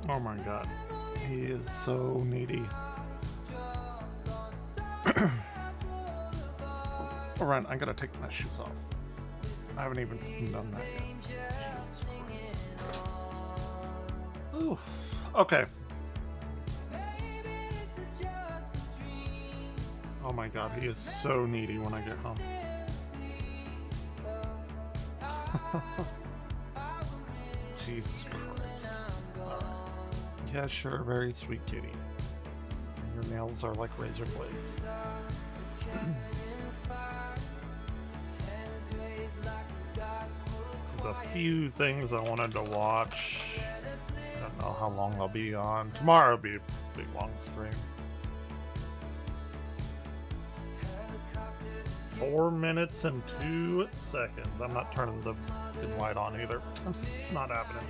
Oh my god. He is so needy. Alright, I gotta take my shoes off. I haven't even done that yet. Jesus Christ. Ooh. Okay. Oh my god, he is so needy when I get home. Jesus Christ. Alright. Yeah, sure, very sweet kitty. Your nails are like razor blades. There's a few things I wanted to watch. I don't know how long they'll be on. Tomorrow will be a big long stream. 4 minutes and 2 seconds. I'm not turning the light on either. It's not happening.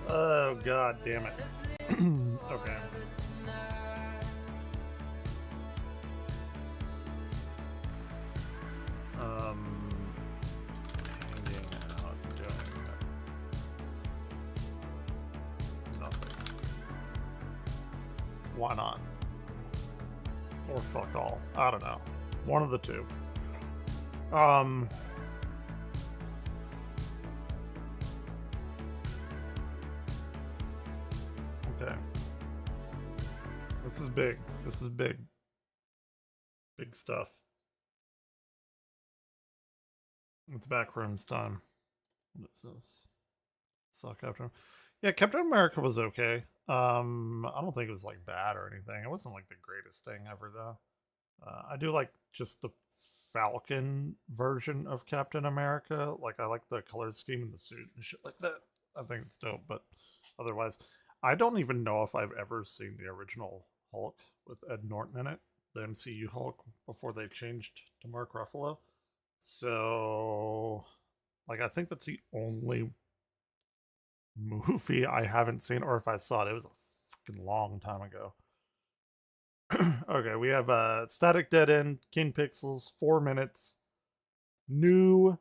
Oh god damn it. Okay. Hanging out, doing nothing. Why not? Or fuck all. I don't know. One of the two. Okay. This is big. This is big. Big stuff. It's Backrooms time. What is this? Saw Captain. Yeah, Captain America was okay. I don't think it was like bad or anything. It wasn't like the greatest thing ever though. I do like just the Falcon version of Captain America. Like I like the color scheme in the suit and shit like that. I think it's dope, but otherwise, I don't even know if I've ever seen the original Hulk with Ed Norton in it, the MCU Hulk, before they changed to Mark Ruffalo. So, like, I think that's the only movie I haven't seen, or if I saw it, it was a fucking long time ago. Okay, we have Static Dead End, King Pixels, 4 minutes. New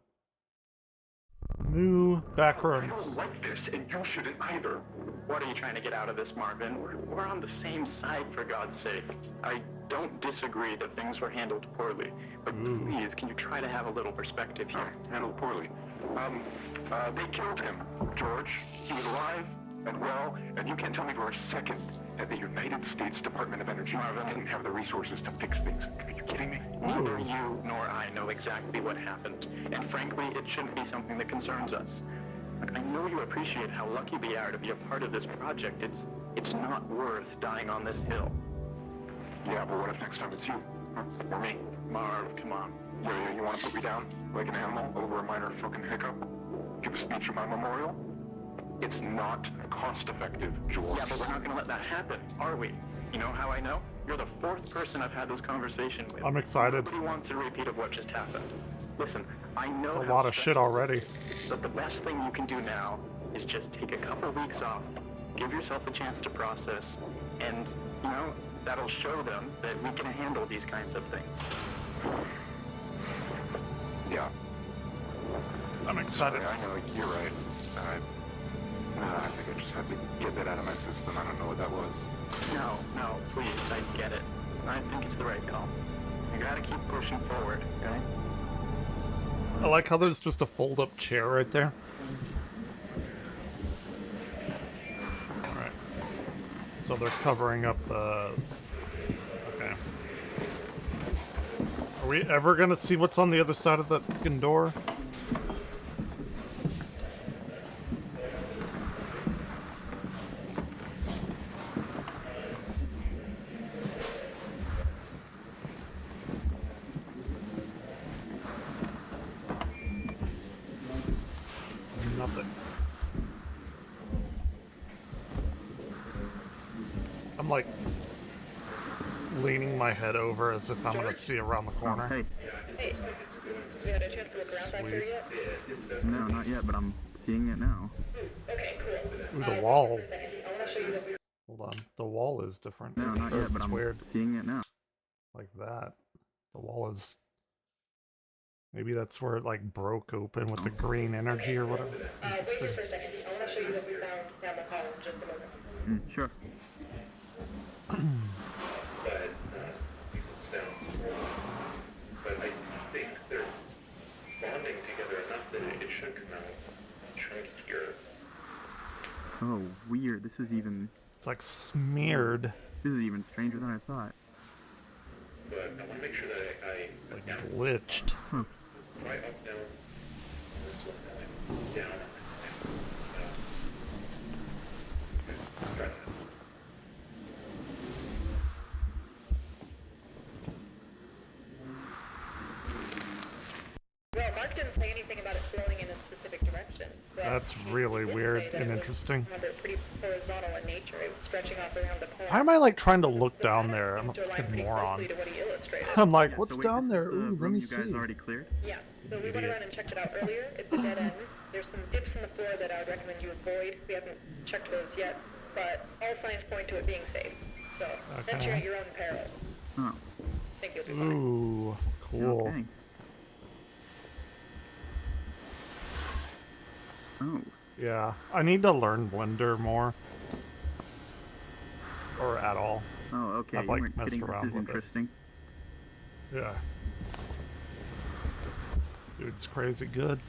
Backrooms. I don't like this, and you shouldn't either. What are you trying to get out of this, Marvin? We're on the same side, for God's sake. I don't disagree that things were handled poorly, but please, can you try to have a little perspective here? Handled poorly. They killed him, George. He was alive and well, and you can't tell me for a second that the United States Department of Energy didn't have the resources to fix things. Are you kidding me? Neither you nor I know exactly what happened, and frankly, it shouldn't be something that concerns us. Look, I know you appreciate how lucky we are to be a part of this project. It's not worth dying on this hill. Yeah, but what if next time it's you? Huh? Or me? Marv, come on. Yeah, you want to put me down like an animal over a minor fucking hiccup? Give a speech at my memorial? It's not cost-effective, George. Yeah, but we're not going to let that happen, are we? You know how I know? You're the 4th person I've had this conversation with. I'm excited. Nobody wants a repeat of what just happened. Listen, I know It's a how lot of shit already. But the best thing you can do now is just take a couple weeks off, give yourself a chance to process, and, you know, that'll show them that we can handle these kinds of things. Yeah. I'm excited. I know, you're right. I think I just had to get that out of my system. I don't know what that was. No, please, I get it. I think it's the right call. You gotta keep pushing forward, okay? I like how there's just a fold-up chair right there. Alright. So they're covering up the... Okay. Are we ever gonna see what's on the other side of that fucking door? Nothing. I'm like leaning my head over as if I'm gonna see around the corner. Hey. Hey, you had a chance to look around back there yet? No, not yet, but I'm seeing it now. Okay, cool. Ooh, the wall. For a second. I want to show you the... Hold on. The wall is different. No, not Or yet, but it's I'm weird. seeing it now. Like that. The wall is... Maybe that's where it like broke open with the green energy or whatever. wait here for a second. I want to show you what we found down the hall in just a moment. Sure. But I think they're bonding together enough that it should come out chunkier. Oh, weird. This is even It's like stranger than I thought. But I want to make sure that I like glitched. try up, down, this one, down, down. Let's try that. Well, Mark didn't say anything about it flowing in a specific direction. But That's he really did weird say that and it was, interesting. remember, pretty horizontal in nature. It was stretching off around the corner. Why am I like trying to look The down pattern there? I'm a seems to align fucking pretty moron. closely to what he illustrated. I'm like, Yeah, what's so wait, down this there? is the Ooh, let room me you guys see. already cleared? Yeah, so we went around and checked it out earlier. It's a dead end. There's some dips in the floor that I would recommend you avoid. We haven't checked those yet, but all signs point to it being safe. So, venture at your own peril. Oh, I think you'll be fine. Ooh, cool. okay. Oh, Yeah, I need to learn Blender more. Or at all. oh, okay. I've, like, You weren't messed kidding. around This is with it. interesting. Yeah. Dude's crazy good.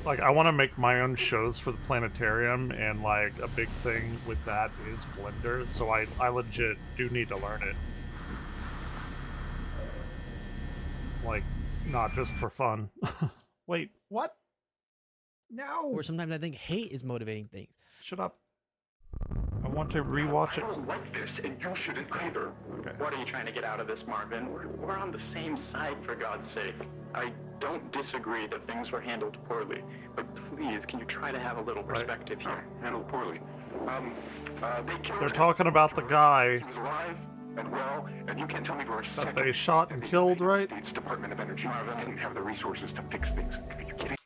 Like, I want to make my own shows for the planetarium, and, like, a big thing with that is Blender, so I legit do need to learn it. Like, not just for fun. Wait, what? No! Or sometimes I think hate is motivating things. Shut up. I want to rewatch I it. don't like this, and you shouldn't either. Okay. What are you trying to get out of this, Marvin? We're on the same side, for God's sake. I don't disagree that things were handled poorly, but please, can you try to have a little Right. perspective here? Handled poorly. They killed They're him. talking about the guy He was alive and well, and you can't tell me for a second they shot and the killed, United right? States Department of Energy didn't have the resources to fix things. Are you kidding?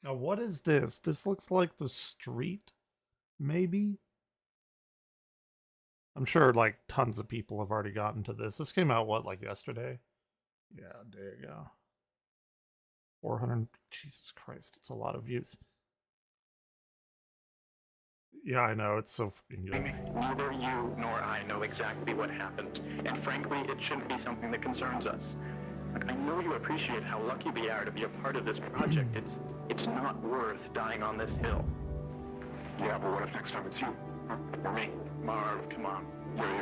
Now, what is this? This looks like the street, maybe? I'm sure, like, tons of people have already gotten to this. This came out, what, like yesterday? Yeah, there you go. 400, Jesus Christ, it's a lot of views. Yeah, I know, it's so fucking good. Neither you nor I know exactly what happened, and frankly, it shouldn't be something that concerns us. Look, I know you appreciate how lucky we are to be a part of this project. It's not worth dying on this hill. Yeah, but what if next time it's you? Huh? Or me? Marv, come on.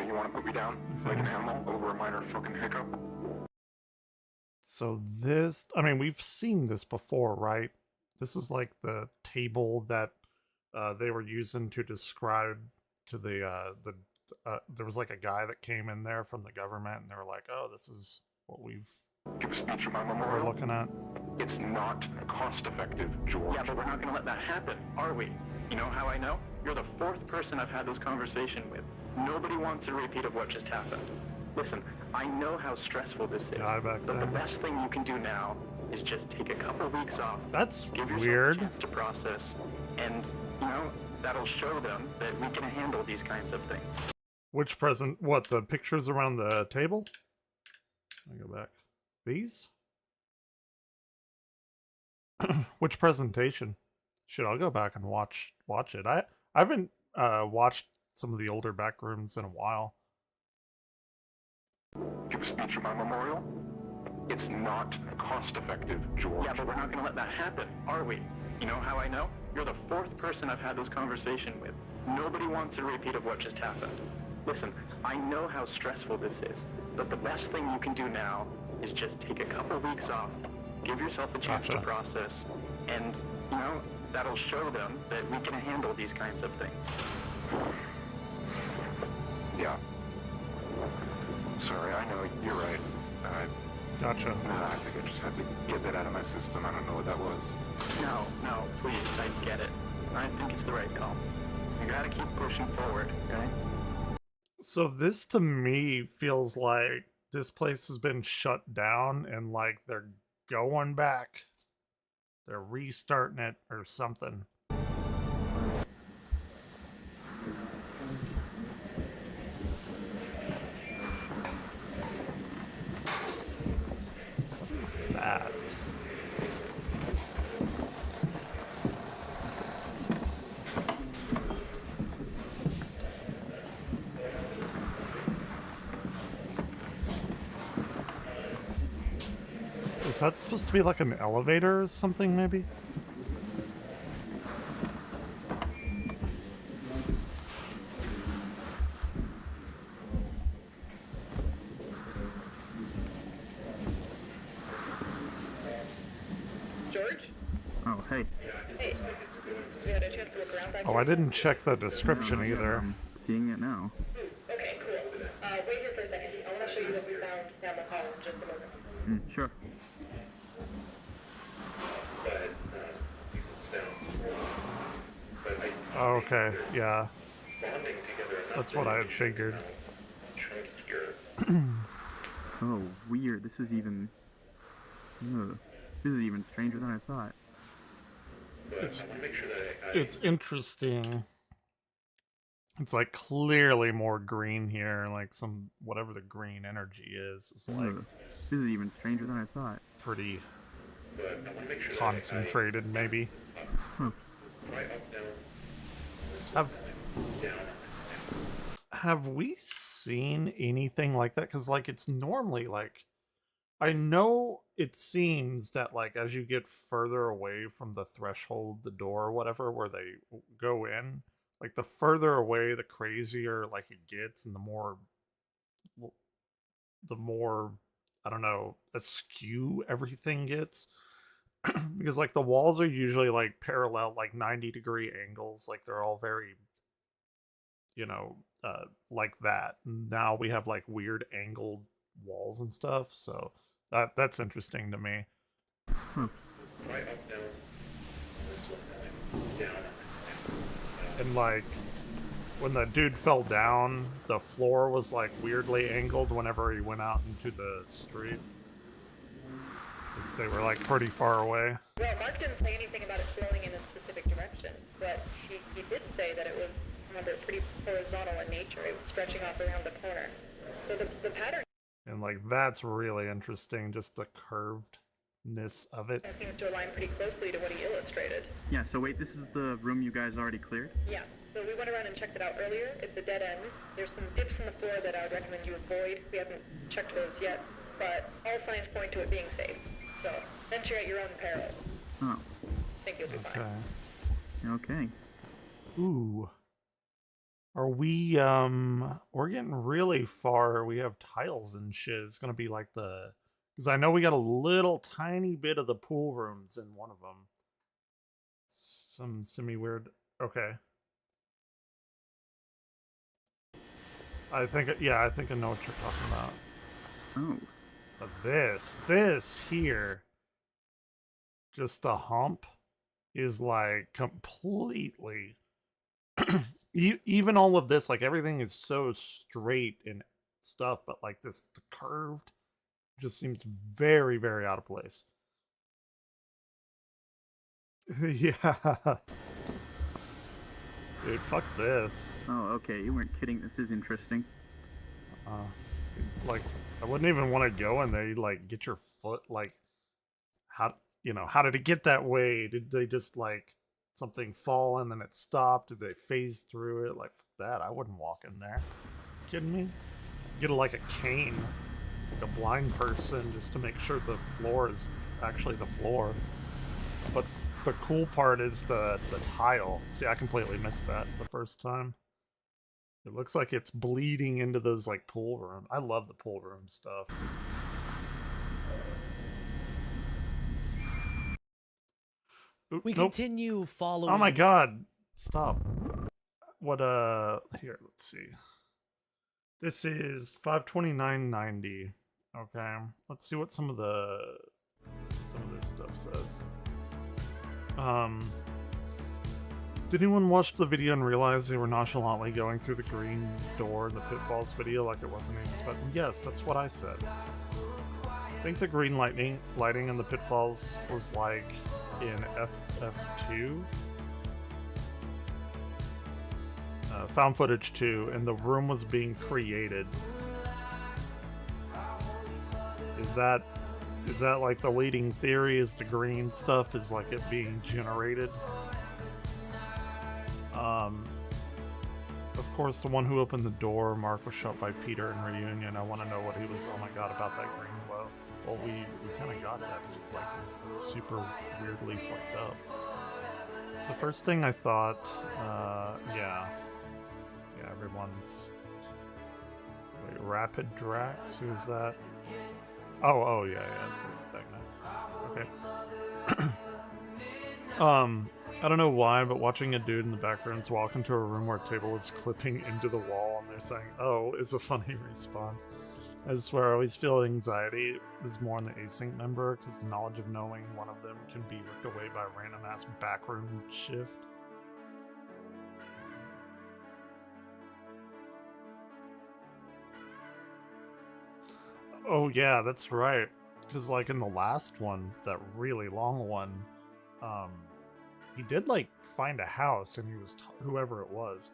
You want to put me down like an animal over a minor fucking hiccup? So this, I mean, we've seen this before, right? This is like the table that they were using to describe to the there was like a guy that came in there from the government, and they were like, "Oh, this is what Give a speech at my we're memorial? looking at." It's not cost-effective, George. Yeah, but we're not going to let that happen, are we? You know how I know? You're the fourth person I've had this conversation with. Nobody wants a repeat of what just happened. Listen, I know how stressful this is, guy back but the there. best thing you can do now is just take a couple weeks off. That's Give yourself weird. a chance to process, and, you know, that'll show them that we can handle these kinds of things. Which present? What, the pictures around the table? Let me go back. These? Which presentation? Shit, I'll go back and watch it. I haven't watched some of the older back rooms in a while. Give a speech at my memorial? It's not cost-effective, George. Yeah, but we're not going to let that happen, are we? You know how I know? You're the fourth person I've had this conversation with. Nobody wants a repeat of what just happened. Listen, I know how stressful this is, but the best thing you can do now is just take a couple weeks off, give yourself a chance to Gotcha. process, and, you know, that'll show them that we can handle these kinds of things. Yeah. Sorry, I know, you're right. Gotcha. I think I just had to get that out of my system. I don't know what that was. No, please, I get it. I think it's the right call. You gotta keep pushing forward, okay? So this to me feels like this place has been shut down and like they're going back. They're restarting it or something. What is that? Is that supposed to be like an elevator or something, maybe? George? Oh, hey. Hey. You had a chance to look around back Oh, here? I didn't check the description either. I'm seeing it now. Okay, cool. Wait here for a second. I want to show you what we found down the hall in just a moment. Sure. Oh, okay, yeah. That's what I had figured. Oh, weird. This is even... Ugh. This is even stranger than I thought. It's interesting. It's like clearly more green here, like some whatever the green energy is. It's like Ugh. This is even stranger than I thought. pretty concentrated, maybe. Huh. Have we seen anything like that? Because like it's normally like I know it seems that like as you get further away from the threshold, the door, or whatever, where they go in, like the further away, the crazier like it gets, and the more I don't know askew everything gets. Because like the walls are usually like parallel, like 90-degree angles, like they're all very, you know, like that. Now we have like weird angled walls and stuff, so that's interesting to me. And like when the dude fell down, the floor was like weirdly angled whenever he went out into the street. 'Cause they were like pretty far away. Well, Mark didn't say anything about it flowing in a specific direction, but he did say that it was, remember, pretty horizontal in nature. It was stretching off around the corner. So the pattern And like that's really interesting, just the curvedness of it. seems to align pretty closely to what he illustrated. Yeah, so wait, this is the room you guys already cleared? Yeah, so we went around and checked it out earlier. It's a dead end. There's some dips in the floor that I would recommend you avoid. We haven't checked those yet, but all signs point to it being safe. So venture at your own peril. Oh, I think you'll be fine. Okay. okay. Ooh. Are we we're getting really far. We have tiles and shit. It's gonna be like because I know we got a little tiny bit of the pool rooms in one of them. Some semi weird. Okay. I think I know what you're talking about. Oh, But this here, just the hump is like completely even all of this, like everything is so straight and stuff, but like this the curved just seems very, very out of place. Yeah. Dude, fuck this. oh, okay, you weren't kidding. This is interesting. Like, I wouldn't even want to go in there. You'd like get your foot like how did it get that way? Did they just like something fall and then it stopped? Did they phase through it? Like fuck that, I wouldn't walk in there. Kidding me? Get like a cane. like a blind person just to make sure the floor is actually the floor. But the cool part is the tile. See, I completely missed that the first time. It looks like it's bleeding into those like pool room. I love the pool room stuff. Oop, We nope. continue following. Oh my god. Stop. What here, let's see. This is 529.90. Okay. Let's see what some of this stuff says. Did anyone watch the video and realize they were nonchalantly going through the green door in the Pitfalls video like it wasn't even special? Yes, that's what I said. I think the green lighting in the Pitfalls was like in FF2. Found footage 2, and the room was being created. Is that like the leading theory? Is the green stuff is like it being generated? Of course, the one who opened the door, Mark, was shot by Peter in Reunion. I want to know what he was. Oh my god, about that green glow. Well, we kind of got that. It's like super weirdly fucked up. It's the first thing I thought. Yeah, everyone's. Wait, Rapid Drax? Who's that? Oh, yeah, that guy. Okay. I don't know why, but watching a dude in the background walk into a room where a table is clipping into the wall and they're saying, "Oh," is a funny response. I swear I always feel anxiety is more on the async member, because the knowledge of knowing one of them can be ripped away by a random ass backroom shift. Oh yeah, that's right. Because like in the last one, that really long one, he did like find a house, and he was whoever it was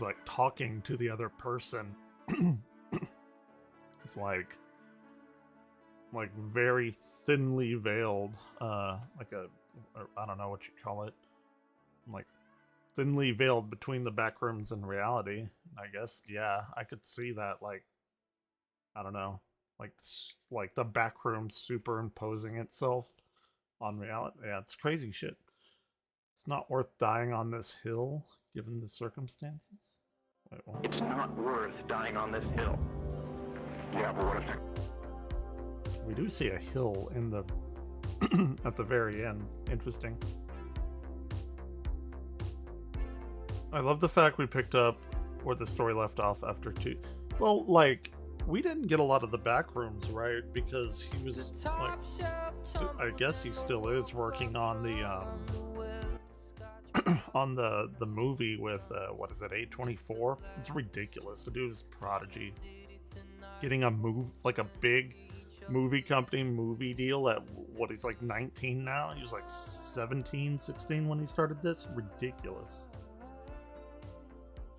like talking to the other person. It's like very thinly veiled, like I don't know what you call it, like thinly veiled between the backrooms and reality. I guess, yeah, I could see that, like, I don't know, like the backroom superimposing itself on reality. Yeah, it's crazy shit. It's not worth dying on this hill, given the circumstances. Wait, what? It's not worth dying on this hill. Yeah, but what if We do see a hill in the at the very end. Interesting. I love the fact we picked up where the story left off after 2. Well, like, we didn't get a lot of the back rooms, right? Because he was like, I guess he still is working on the on the movie with what is it, A24? It's ridiculous. The dude is Prodigy, getting a like a big movie company movie deal at what, he's like 19 now. He was like 17, 16 when he started this. Ridiculous.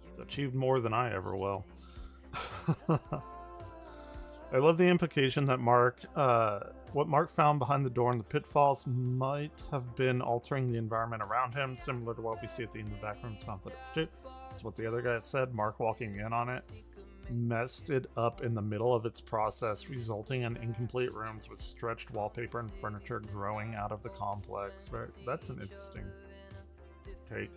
He's achieved more than I ever will. I love the implication that what Mark found behind the door in the Pitfalls might have been altering the environment around him, similar to what we see at the end of the Backrooms found footage. That's what the other guy said. Mark walking in on it messed it up in the middle of its process, resulting in incomplete rooms with stretched wallpaper and furniture growing out of the complex. That's an interesting take.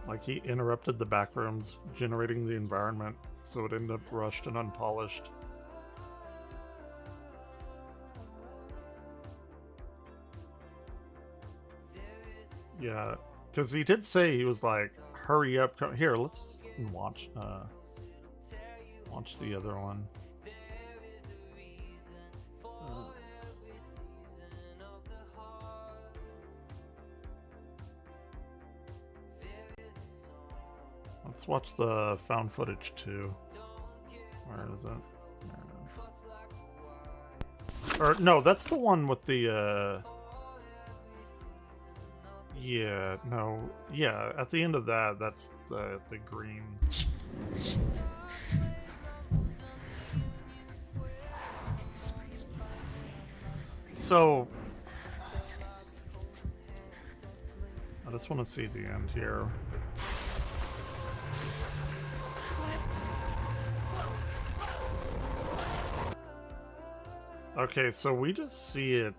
Like, he interrupted the backrooms, generating the environment, so it ended up rushed and unpolished. Yeah, because he did say, he was like, hurry up, here, let's watch the other one. Let's watch the found footage too. Where is it? There it is. Or no, that's the one with the yeah, no, yeah, at the end of that, that's the green. So I just want to see the end here. Okay, so we just see it.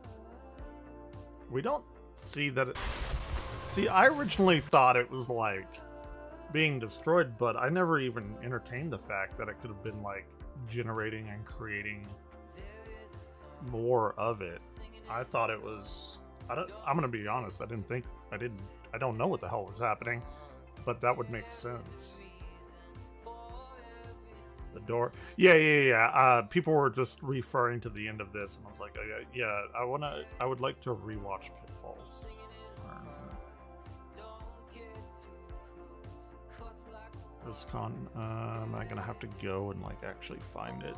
We don't see that it... See, I originally thought it was, like, being destroyed, but I never even entertained the fact that it could have been, like, generating and creating more of it. I thought it was... I'm gonna be honest, I don't know what the hell was happening, but that would make sense. The door. Yeah. People were just referring to the end of this, and I was like, oh, yeah. I would like to rewatch Pitfalls. Where is it? BlizzCon. Am I gonna have to go and like actually find it?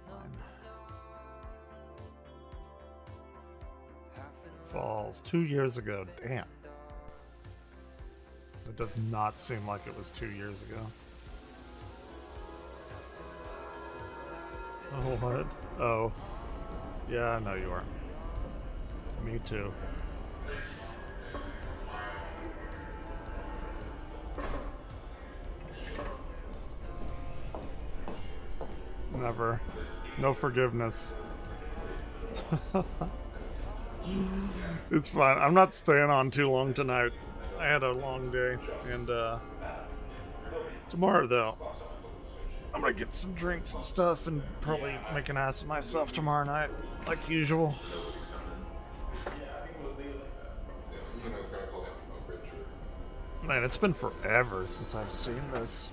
Fine. Falls 2 years ago. Damn. It does not seem like it was 2 years ago. Oh, what? Oh. Yeah, I know you are. Me too. Never. No forgiveness. It's fine. I'm not staying on too long tonight. I had a long day. And, tomorrow, though, I'm gonna get some drinks and stuff and probably make an ass of myself tomorrow night, like usual. Man, it's been forever since I've seen this.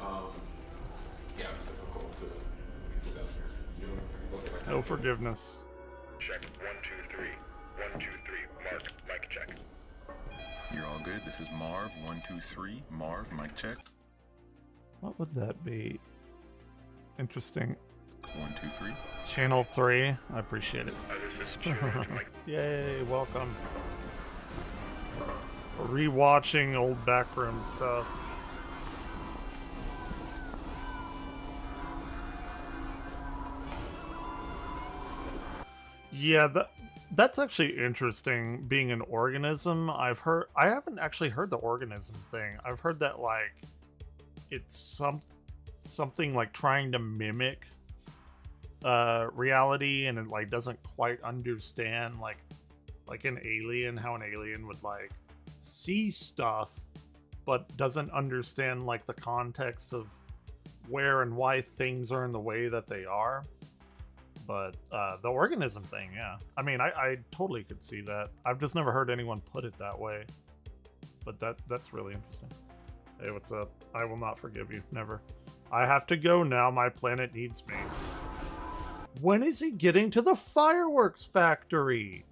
No forgiveness. Check 1, 2, 3. 1, 2, 3. Mark, mic check. You're all good. This is Marv. 1, 2, 3. Marv, mic check. What would that be? Interesting. 1, 2, 3. Channel 3. I appreciate it. This is George. Yay, welcome. Rewatching old backroom stuff. Yeah, that's actually interesting, being an organism. I haven't actually heard the organism thing. I've heard that, like, it's something like trying to mimic reality, and it like doesn't quite understand like an alien, how an alien would like see stuff but doesn't understand like the context of where and why things are in the way that they are. But the organism thing, yeah, I mean, I totally could see that. I've just never heard anyone put it that way, but that's really interesting. Hey, what's up? I will not forgive you. Never. I have to go now. My planet needs me. When is he getting to the fireworks factory?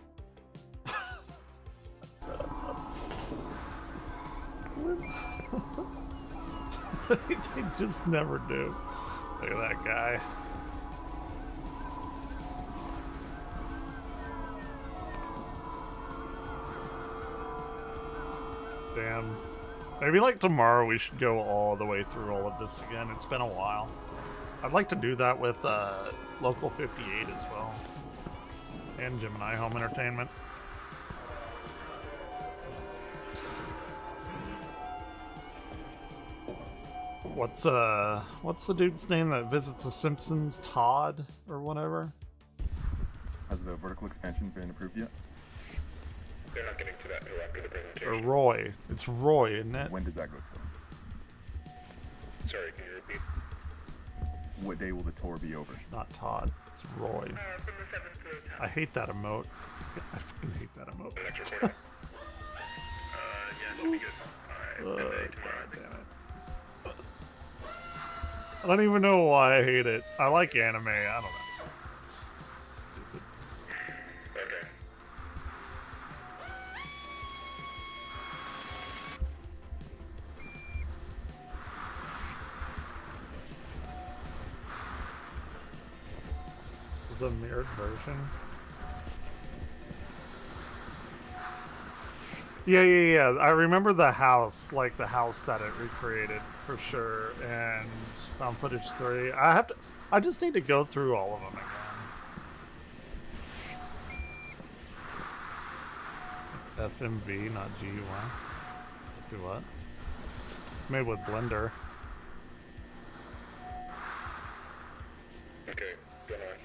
They just never do. Look at that guy. Damn. Maybe like tomorrow we should go all the way through all of this again. It's been a while. I'd like to do that with Local 58 as well. And Gemini Home Entertainment. What's the dude's name that visits the Simpsons? Todd or whatever? Has the vertical expansion been approved yet? They're not getting to that until after the Or presentation. Roy. It's Roy, isn't it? When does that go to? Sorry, can you repeat? What day will the tour be over? Not Todd. It's Roy. From the 7th to the 10th. I hate that emote. I fucking hate that emote. The next recording? Yeah, it'll be good. Alright, midday tomorrow. God damn it. I don't even know why I hate it. I like anime. I don't know. It's stupid. Okay. It's a mirrored version. Yeah. I remember the house, like the house that it recreated for sure. And Found Footage 3. I just need to go through all of them again. FMV, not GUI. Do what? It's made with Blender. Okay, going on.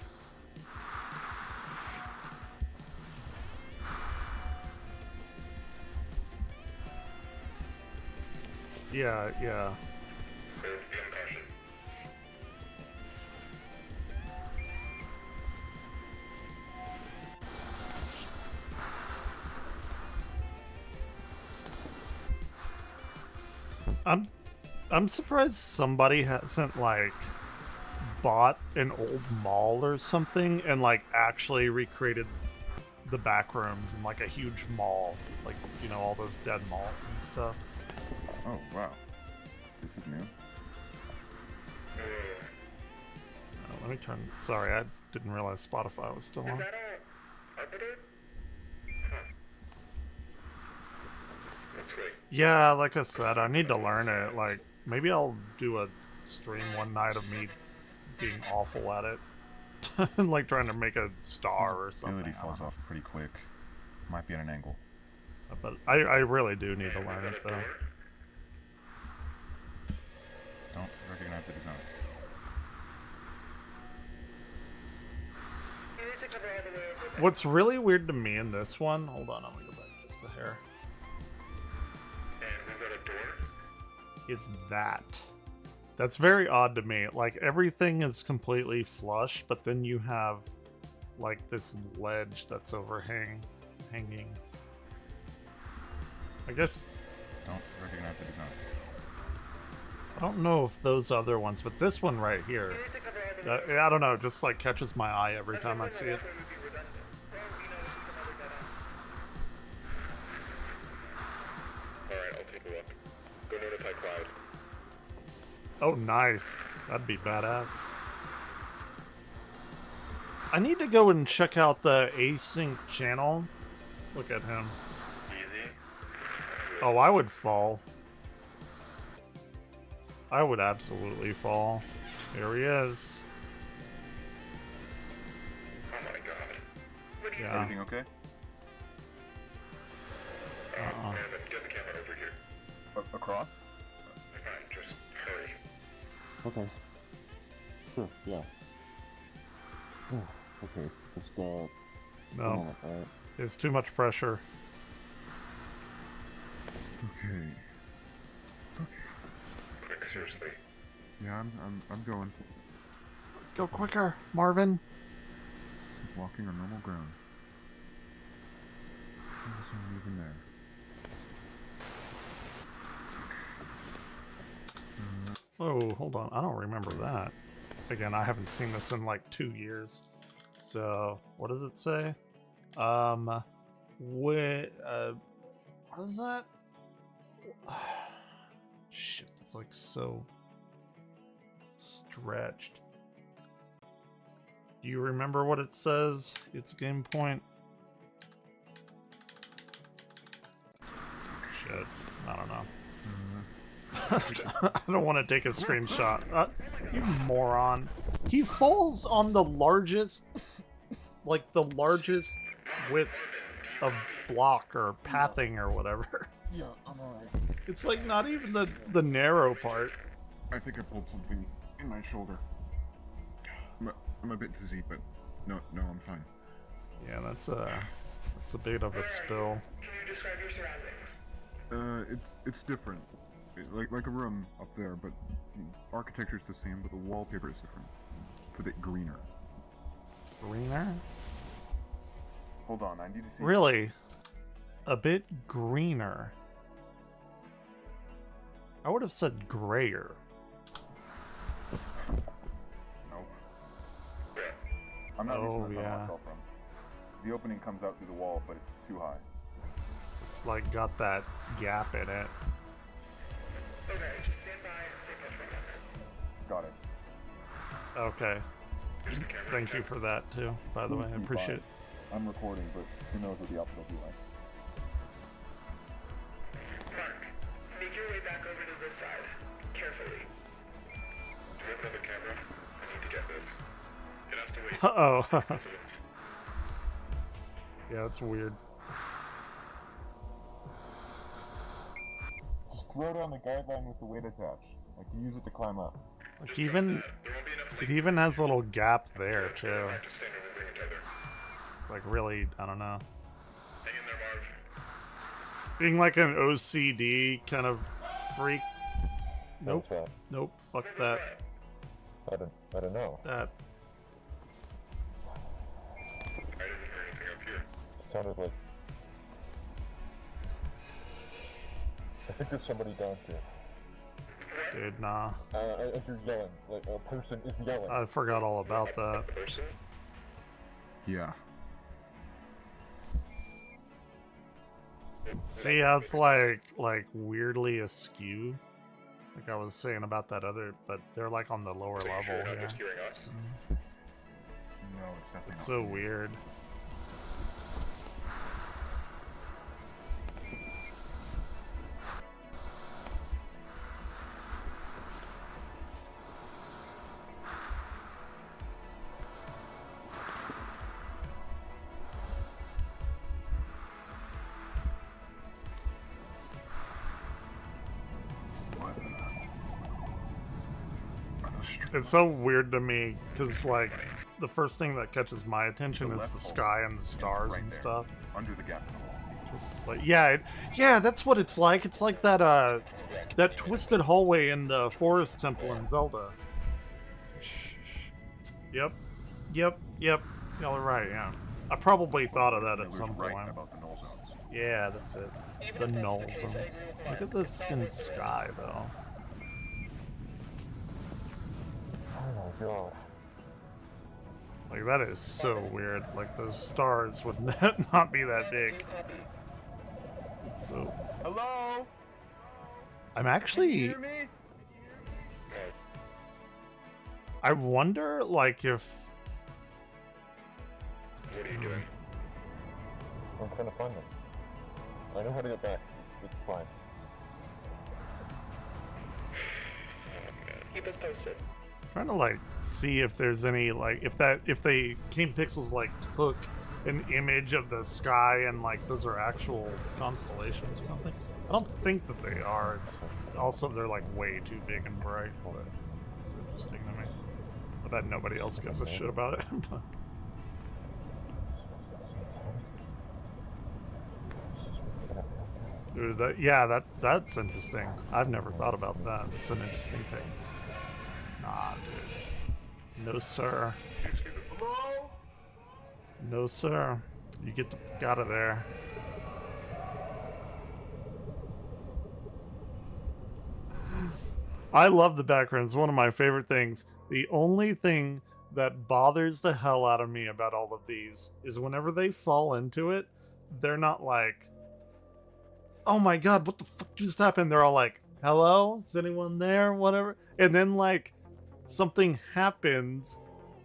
Yeah, yeah. Be on caution. I'm surprised somebody hasn't like bought an old mall or something and like actually recreated the back rooms in like a huge mall, like, you know, all those dead malls and stuff. Oh, wow. This is new. Let me turn. Sorry, I didn't realize Spotify was still on. Is that all arbiter? Looks like Yeah, like I said, I need to learn it. Like, maybe I'll do a stream one night of me being awful at it. Like trying to make a star or something. Ability I falls don't know. off pretty quick. Might be at an angle. But I really do need to learn it, though. Don't recognize the design. You need to cover all the way over there. What's really weird to me in this one, hold on, I'm gonna go back just the hair, and we've got a door. is that. That's very odd to me. Like, everything is completely flush, but then you have, like, this ledge that's hanging. I guess, Don't recognize the design. I don't know if those other ones, but this one right here, You need to cover all the way over I don't know, just, like, catches my eye every time I see it. would be redundant. Well, we know this is another dead end. Alright, I'll take a look. Go notify Cloud. Oh, nice. That'd be badass. I need to go and check out the async channel. Look at him. Easy. Oh, I would fall. I would absolutely fall. Here he is. Oh my god. What do you Yeah. say? Everything okay? Marvin, get the camera over here. Across? Fine, just hurry. Okay. Sure, yeah. Okay, just, No, alright. it's too much pressure. Okay. Quick, seriously. Yeah, I'm going. Go quicker, Marvin. Walking on normal ground. There's no even there. Oh, hold on. I don't remember that. Again, I haven't seen this in like 2 years. So, what does it say? What is that? Shit, that's like so stretched. Do you remember what it says? Its game point? Shit, I don't know. I don't want to take a screenshot. You moron. He falls on the largest, like the largest width of block or pathing or whatever. Yeah, I'm alright. It's like not even the narrow part. I think I pulled something in my shoulder. I'm a bit dizzy, but no, I'm fine. Yeah, that's a bit of a spill. Can you describe your surroundings? It's different. Like a room up there, but the architecture's the same, but the wallpaper is different. It's a bit greener. Greener? Hold on, I need to see. Really? A bit greener. I would have said grayer. Nope. I'm not Oh, reaching the yeah. myself from. The opening comes out through the wall, but it's too high. It's like got that gap in it. Okay, just stand by and stay put for a moment. Got it. Okay. Here's the camera. Thank you for that too, by the way. I You're appreciate it. fine. I'm recording, but who knows what the output will be like. Mark, make your way back over to this side. Carefully. Do we have another camera? I need to get this. It has to wait. Uh-oh. Precedence. Yeah, that's weird. Just throw down the guideline with the weight attached. Like, you use it to climb up. Like even There won't be enough it even has a little gap there too. Back to standard, we'll bring it tether. It's like really, I don't know. Hang in there, Marv. Being like an OCD kind of freak Nope. What's that? Nope. Fuck that. I don't know. That. I didn't hear anything up here. Sounded like... I think there's somebody down here. Dude, nah. And you're yelling. Like, a person is yelling. I forgot all about that. Person? Yeah. See how it's like weirdly askew? Like I was saying about that other, but they're like on the lower So level you're not here. just hearing us? No, it's definitely It's not. so weird. It's so weird to me because like the first thing that catches my attention is the sky and the stars Right and there. stuff. Under the gap in the wall. Like yeah, that's what it's like. It's like that that twisted hallway in the forest temple in Zelda. Yep. Y'all are right. Yeah, I probably thought of that I at was some right point. about the null zones. Yeah, that's it. The null zones. Look at the fucking sky though. Oh my god. Like that is so weird. Like those stars would not be that big. So Hello? I'm actually. me? I wonder, like, if. What are you doing? I'm trying to find them. I know how to get back. It's fine. Keep us posted. Trying to like see if there's any like if they King Pixels like took an image of the sky and like those are actual constellations or something. I don't think that they are. It's also they're like way too big and bright, but it's interesting to me. I bet nobody else gives a shit about it. Dude, that's interesting. I've never thought about that. It's an interesting thing. Nah, dude. No, sir. Hello? No, sir. You get the fuck out of there. I love the background. It's one of my favorite things. The only thing that bothers the hell out of me about all of these is whenever they fall into it, they're not like, oh my god, what the fuck just happened? They're all like, hello? Is anyone there? Whatever. And then, like, something happens,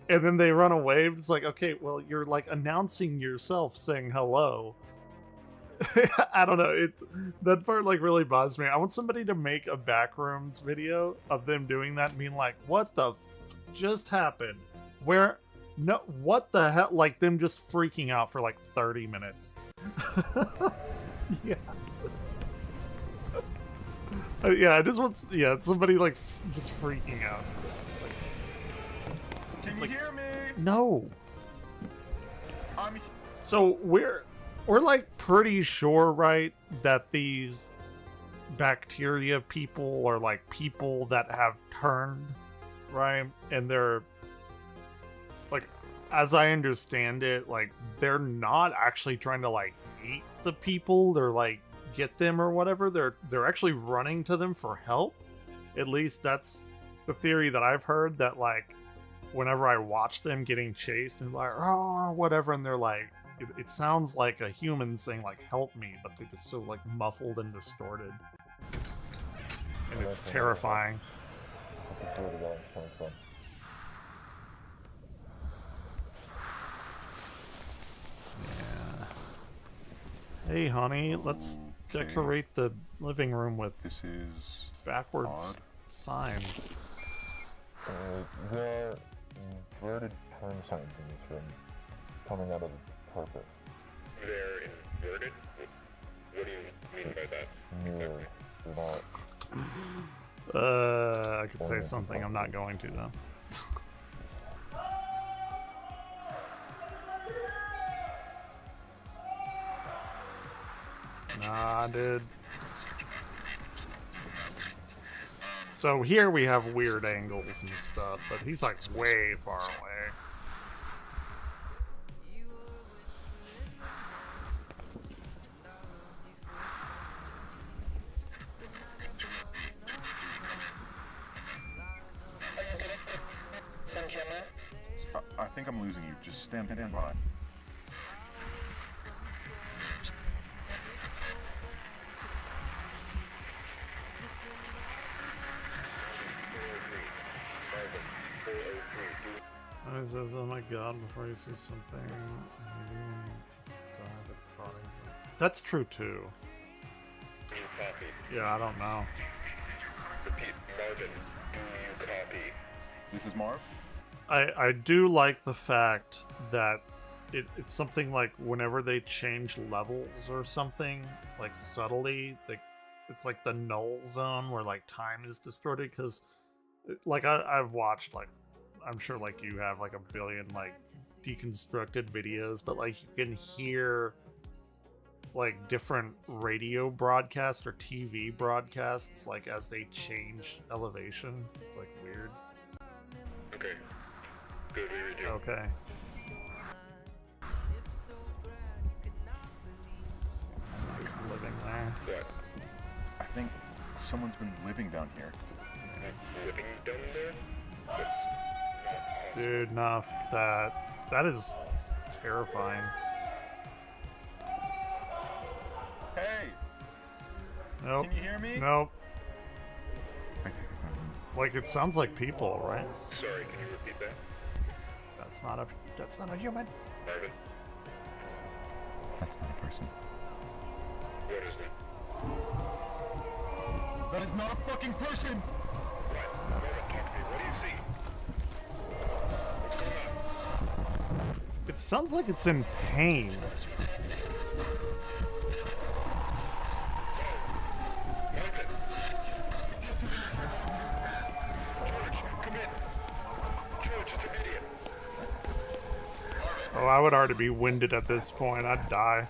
and then they run away. It's like, okay, well, you're, like, announcing yourself saying hello. I don't know. That part, like, really bothers me. I want somebody to make a Backrooms video of them doing that and being like, what the just happened? Where? No, what the hell? Like, them just freaking out for, like, 30 minutes. Yeah. Yeah, I just want somebody like just freaking out. It's like, Can you hear me? no. I'm So we're like pretty sure, right, that these bacteria people are like people that have turned, right? And they're like, as I understand it, like they're not actually trying to like eat the people. They're like get them or whatever. They're actually running to them for help. At least that's the theory that I've heard, that like whenever I watch them getting chased and like oh whatever, and they're like it sounds like a human saying like help me, but they're just so like muffled and distorted, and it's terrifying. I can hear where the yelling's coming from. Yeah. Hey honey, let's decorate the living room with This is backwards odd. signs. There are inverted turn signs in this room coming out of the carpet. They're inverted? What do you mean by that? Mirrored. They're not. I could say something. I'm not going to though. Nah, dude. So here we have weird angles and stuff, but he's like way far away. I think I'm losing you. Just stand by. He says, oh my god, before you see something, maybe when you die, the body. That's true too. Yeah, I don't know. Repeat, Marvin, do you copy? This is Marv? I do like the fact that it's something like whenever they change levels or something, like subtly, it's like the null zone where like time is distorted, because like I've watched, like I'm sure like you have, like a billion like deconstructed videos, but like you can hear like different radio broadcasts or TV broadcasts like as they change elevation. It's like weird. Okay. Good, we do. Okay. Somebody's living there. What? I think someone's been living down here. Living down there? That's Dude, enough. That is terrifying. Hey! Nope. Can you hear me? Nope. I think I found him. Like it sounds like people, right? Sorry, can you repeat that? That's not a human. Marvin, That's not a person. what is that? That is not a fucking person! What? Marvin, talk to me. What do you see? What's going on? It sounds like it's in pain. Marvin! George, come in. George, it's immediate. Oh, I would already be winded at this point. I'd die.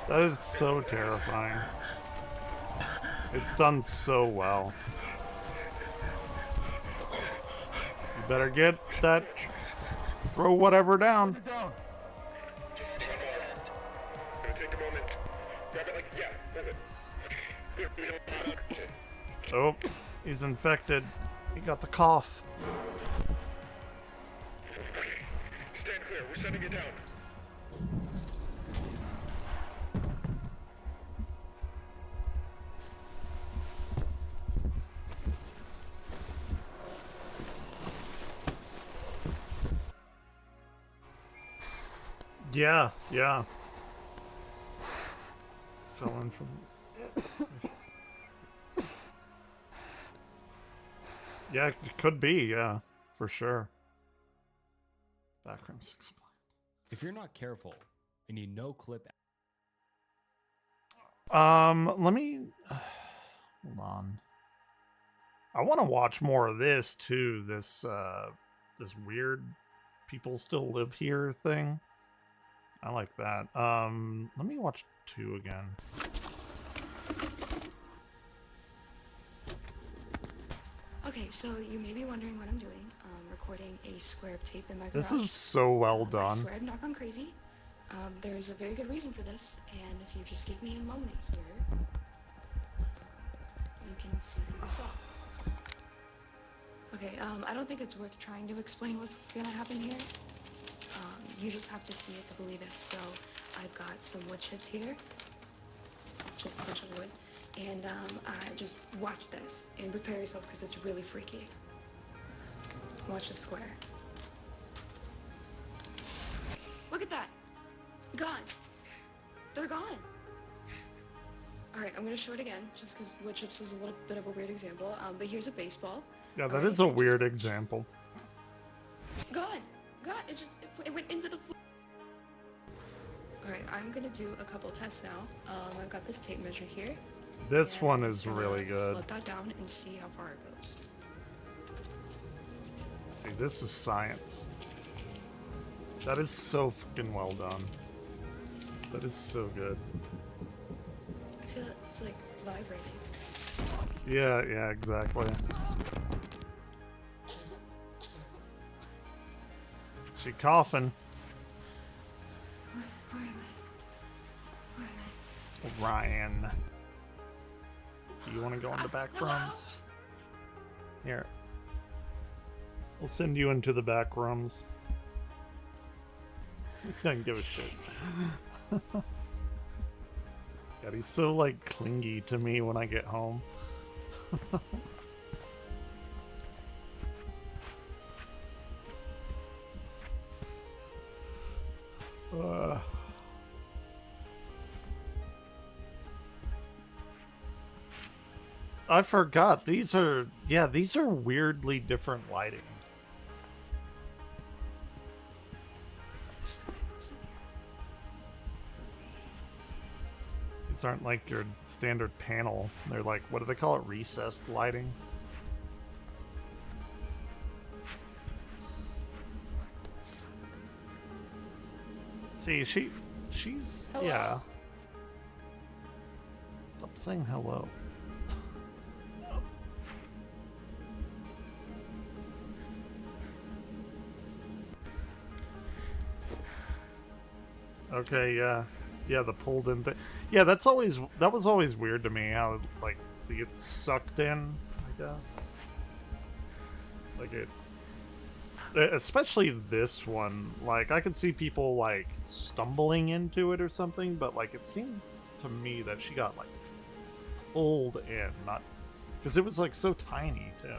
That is so terrifying. It's done so well. You better get that. Throw whatever down. Gonna take a moment. Grab it like, yeah, hold it. Oh, he's infected. He got the cough. Okay, stand clear. We're setting it down. Yeah, yeah. Fell in from. Yeah, it could be. Yeah, for sure. Backrooms explained. If you're not careful and you no clip. Let me. Hold on. I want to watch more of this too. This weird people still live here thing. I like that. Let me watch 2 again. Okay, so you may be wondering what I'm doing. Recording a square of tape in my garage. This is so well I done. swear I've not gone crazy. There's a very good reason for this, and if you just give me a moment here, you can see for yourself. Okay, I don't think it's worth trying to explain what's gonna happen here. You just have to see it to believe it. So I've got some wood chips here, just a bunch of wood, and I just watch this and prepare yourself because it's really freaky. Watch the square. Look at that. Gone. They're gone. All right, I'm gonna show it again, just because wood chips is a little bit of a weird example. But here's a baseball. Yeah, that is a weird example. Gone. Gone. It went into the floor. Alright, I'm gonna do a couple tests now. I've got this tape measure here. This and one I'm is just gonna really good. Float that down and see how far it goes. See, this is science. That is so fucking well done. That is so good. I feel it's like vibrating. Yeah, exactly. She coughing. Where am I? Where am I? Ryan. Do you want to go in the back rooms? Here. We'll send you into the back rooms. He doesn't give a shit. God, he's so, like, clingy to me when I get home. I forgot. These are weirdly different lighting. These aren't like your standard panel. They're like, what do they call it? Recessed lighting? See, she's, Hello. yeah. Stop saying hello. Okay, yeah. Yeah, the pulled in thing. Yeah, that was always weird to me, how, like, they get sucked in, I guess. Like, especially this one, like, I could see people, like, stumbling into it or something, but, like, it seemed to me that she got, like, pulled in, not... Because it was, like, so tiny, too.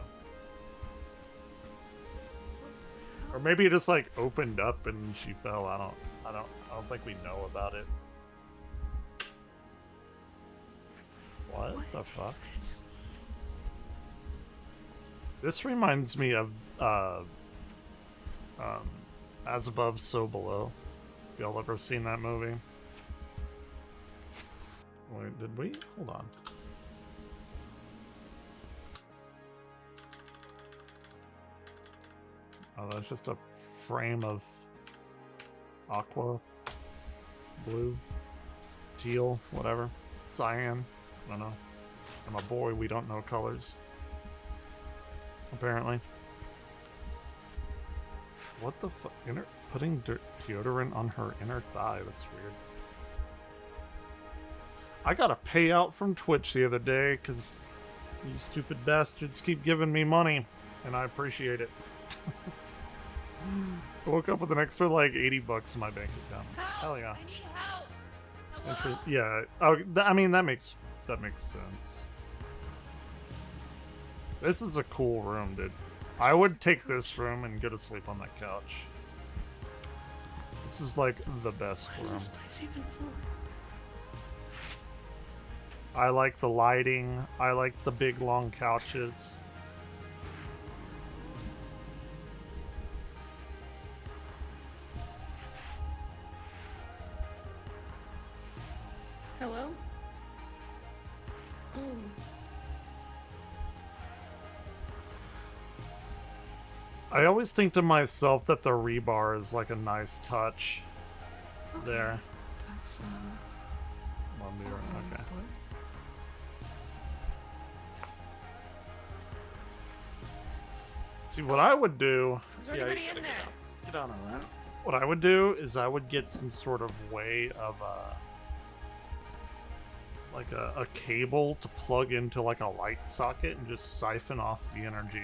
Or maybe it just, like, opened up and she fell. I don't think we know about it. What the fuck? This reminds me of As Above, So Below. If y'all ever seen that movie? Wait, did we? Hold on. Oh, that's just a frame of aqua, blue, teal, whatever, cyan. I don't know. I'm a boy. We don't know colors. Apparently. What the fuck? Putting deodorant on her inner thigh. That's weird. I got a payout from Twitch the other day because you stupid bastards keep giving me money, and I appreciate it. I woke up with an extra like $80 in my bank account. Hell yeah. Yeah. Oh, I mean that makes sense. This is a cool room, dude. I would take this room and go to sleep on that couch. This is like the best room. I like the lighting. I like the big long couches. Hello? Oh. I always think to myself that the rebar is like a nice touch. Okay. There. That's, Okay. See, what I would do... Is there anybody in there? Get on that. What I would do is I would get some sort of way of, like a cable to plug into like a light socket and just siphon off the energy.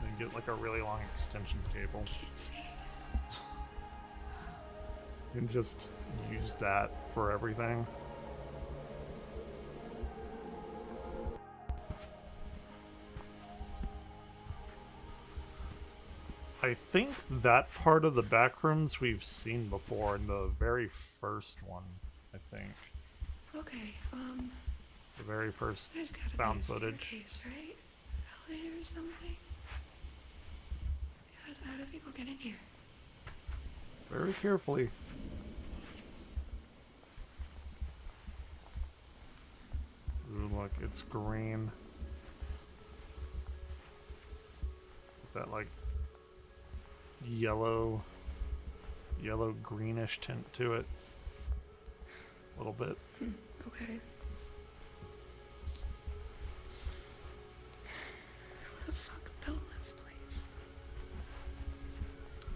And get like a really long extension cable. And just use that for everything. I think that part of the backrooms we've seen before in the very first one, I think. Okay, The very first there's gotta found be a footage. staircase, right? Elevator or something? How do people get in here? Very carefully. Look, it's green. That like yellow greenish tint to it. A little bit. Okay. Who the fuck built this place?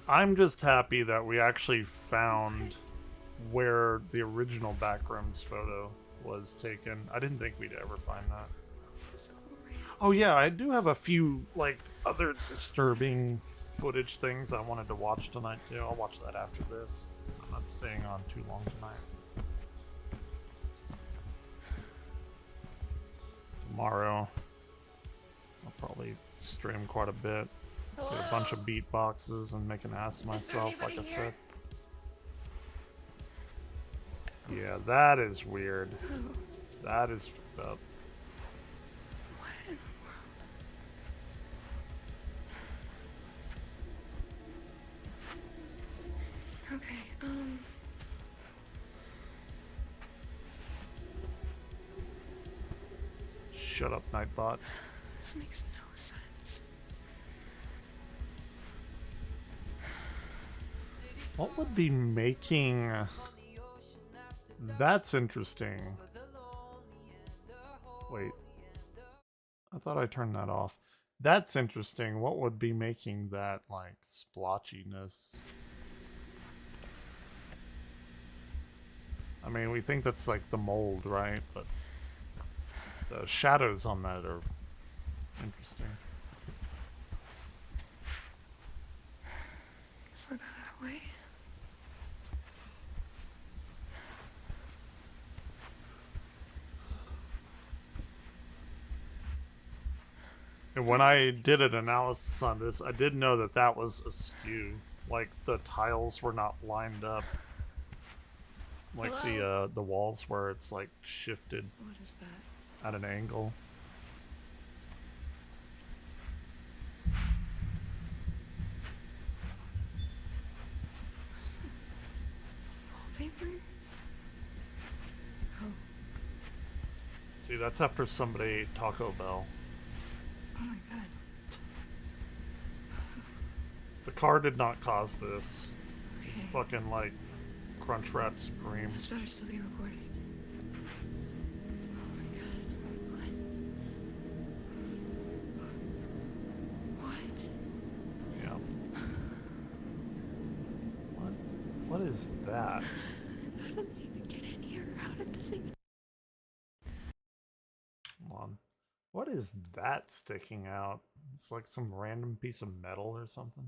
I'm just happy that we actually found where the original Backrooms photo was taken. I didn't think we'd ever find that. Oh yeah, I do have a few like other disturbing footage things I wanted to watch tonight too. I'll watch that after this. I'm not staying on too long tonight. Tomorrow I'll probably stream quite a bit. Do a bunch of beatboxes and make an ass of myself, like I said. Yeah, that is weird. That is fucked up. What in the world? Okay, Shut up, Nightbot. this makes no sense. What would be making... That's interesting. Wait. I thought I turned that off. That's interesting. What would be making that, like, splotchiness? I mean, we think that's, like, the mold, right? But the shadows on that are interesting. Guess I'll go that way. And when I did an analysis on this, I did know that that was askew. Like, the tiles were not lined up. Like the walls where it's, like, shifted What is that? at an angle. Wallpaper? Oh. See, that's after somebody ate Taco Bell. Oh my god. The car did not cause this. Okay. It's fucking, like, Crunchwrap Supreme. This better still be recording. Oh my god. What? Yeah. What is that? How did they even get in here? How did this even... Hold on. What is that sticking out? It's like some random piece of metal or something.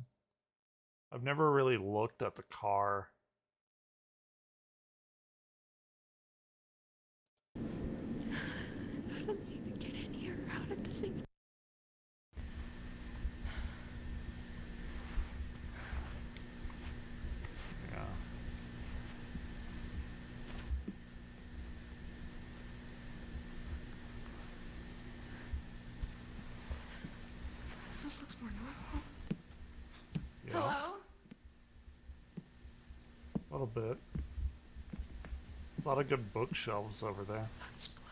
I've never really looked at the car. How did they even get in here? How did this even... Yeah. This looks more normal. Yeah. Hello? A little bit. There's a lot of good bookshelves over there. That's blood.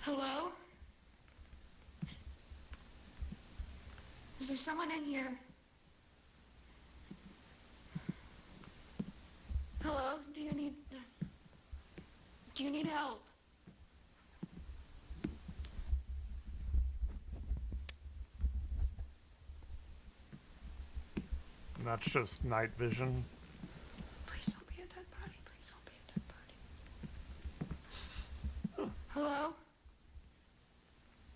Hello? Is there someone in here? Hello? Do you need help? And that's just night vision. Please don't be a dead body. Please don't be a dead body. Hello?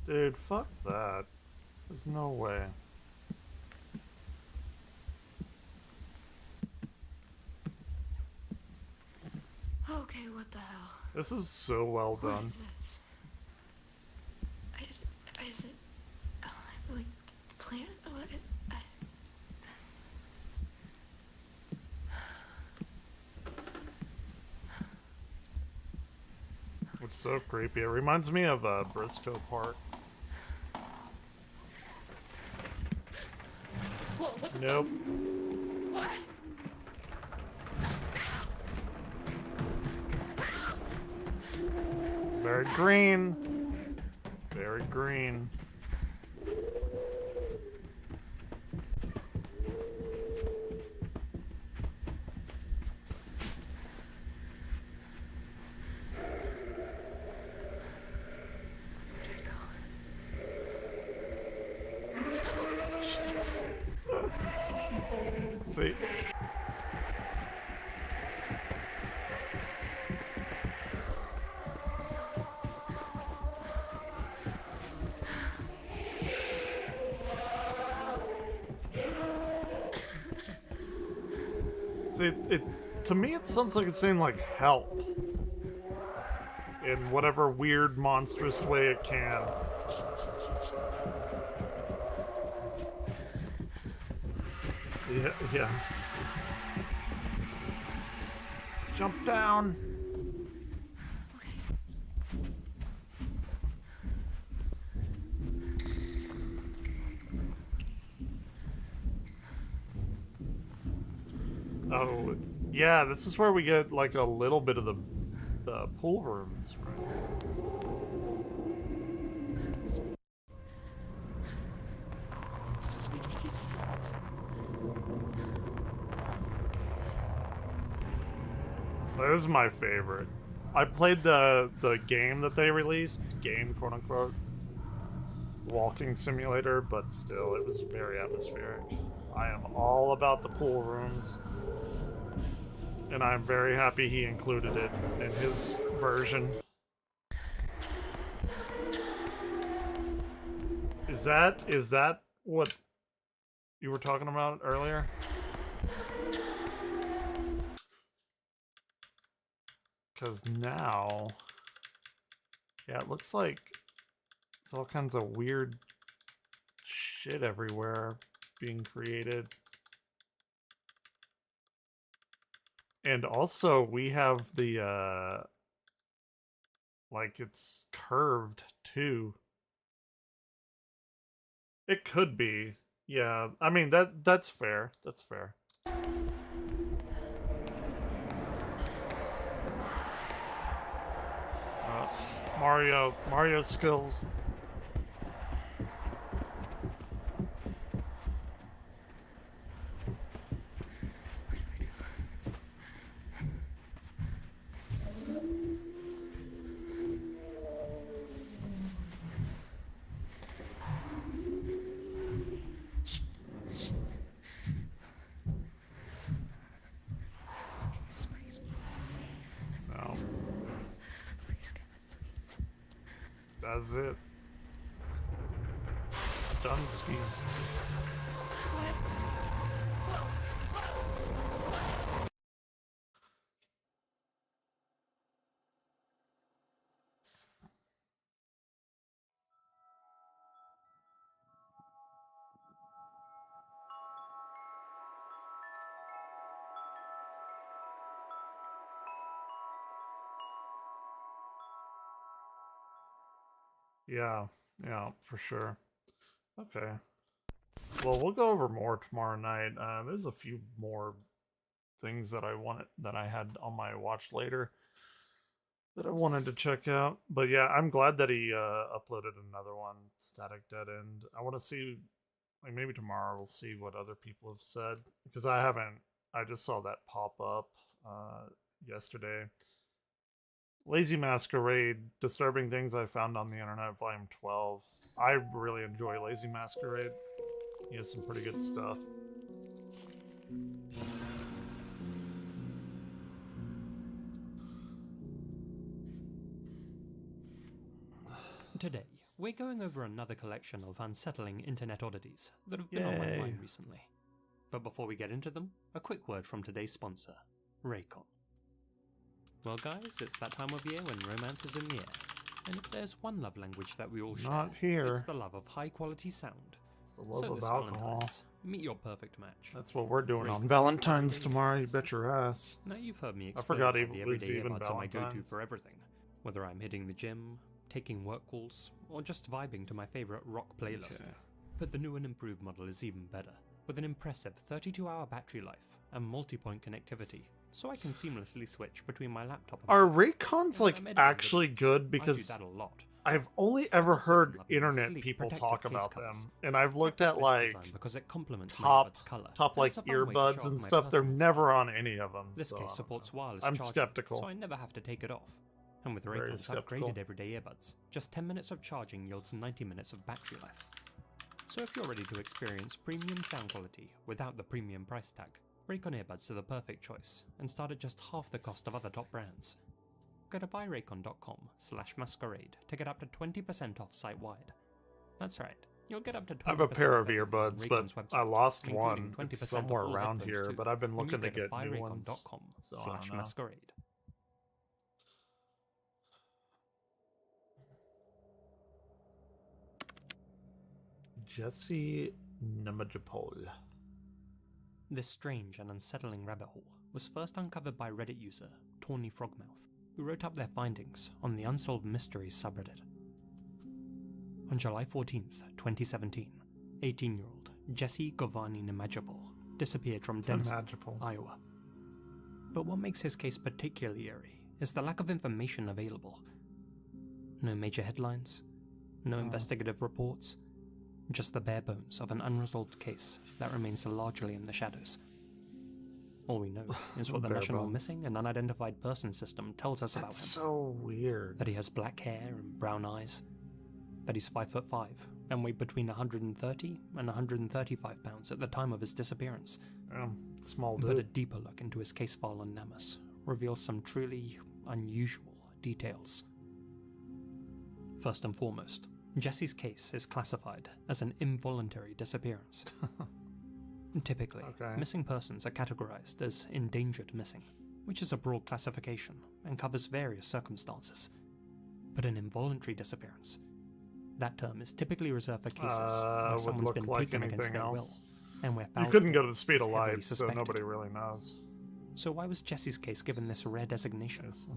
Dude, fuck that. There's no way. Okay, what the hell? This is so well What done. is this? Is it like plant? What? It's so creepy. It reminds me of Briscoe Park. Nope. Very green. Very green. See? See, to me it sounds like it's saying like help in whatever weird monstrous way it can. Yeah. Jump down. Oh, yeah, this is where we get like a little bit of the pool rooms, right? This is my favorite. I played the game that they released, game quote unquote, walking simulator, but still, it was very atmospheric. I am all about the pool rooms, and I'm very happy he included it in his version. Is that what you were talking about earlier? Because now, yeah, it looks like it's all kinds of weird shit everywhere being created. And also, we have the, like, it's curved, too. It could be. Yeah, I mean, that's fair. That's fair. Mario skills. No. That's it. Dunskies. Yeah, for sure. Okay. Well, we'll go over more tomorrow night. There's a few more things that I had on my watch later that I wanted to check out. But yeah, I'm glad that he uploaded another one, Static Dead End. I want to see, like maybe tomorrow we'll see what other people have said, because I just saw that pop up yesterday. Lazy Masquerade, Disturbing Things I Found on the Internet, Volume 12. I really enjoy Lazy Masquerade. He has some pretty good stuff. Today, we're going over another collection of unsettling internet oddities that have been on my mind recently. But before we get into them, a quick word from today's sponsor, Raycon. Well guys, it's that time of year when romance is in the air. And if there's one love language that we all share, it's the love of high quality sound. It's the love of alcohol. Meet your perfect match. That's what we're doing on Valentine's tomorrow, you bet your ass. Now you've heard me I explain forgot how it the was everyday even earbuds are my go-to Valentine's. for everything. Whether I'm hitting the gym, taking work calls, or just vibing to my favorite rock playlist. Okay. But the new and improved model is even better. with an impressive 32-hour battery life and multi-point connectivity, so I can seamlessly switch between my laptop and Are phone. Raycons like I'm editing actually videos. good? I do Because that a lot. I've only ever heard lovely internet sleek people protective talk case about covers. them, and I've looked I at picked this like design because it complements my top earbuds color, top and like it's a fun way to show earbuds off and my stuff. They're personal never style. on any of them. This so I case don't supports know. wireless I'm charging, skeptical. so I never have to take it off. And with Very Raycon's skeptical. upgraded everyday earbuds, just 10 minutes of charging yields 90 minutes of battery life. So if you're ready to experience premium sound quality without the premium price tag, Raycon earbuds are the perfect choice and start at just half the cost of other top brands. Go to buyraycon.com/masquerade to get up to 20% off site-wide. That's right, you'll get up to 20% I have a pair of off earbuds, but Raycon's I website, lost including one. 20% It's off somewhere all around headphones here, too, but I've been when you looking to go get new ones. So I don't know. buyraycon.com/masquerade. Jesse Nemajapol. This strange and unsettling rabbit hole was first uncovered by Reddit user Tawny Frogmouth, who wrote up their findings on the Unsolved Mysteries subreddit. On July 14th, 2017, 18-year-old Jesse Govani Nemajapol disappeared from Denison, Nemajapol. Iowa. But what makes his case particularly eerie is the lack of information available. No major headlines, no investigative reports, just the bare bones of an unresolved case that remains largely in the shadows. All we know is what the Bare National bones. Missing and Unidentified Person System tells us about him. That's so weird. That he has black hair and brown eyes, that he's 5'5" and weighed between 130 and 135 pounds at the time of his disappearance. Small But a dude. deeper look into his case file on Namus reveals some truly unusual details. First and foremost, Jesse's case is classified as an involuntary disappearance. Typically, missing persons are categorized as endangered missing, which is a broad classification and covers various circumstances. But an involuntary disappearance, that term is typically reserved for cases where would someone's look been like taken against anything their will, else. and where You foul couldn't play go to the speed is of heavily light, so suspected. nobody really knows. So why was Jesse's case given this rare designation? Yes.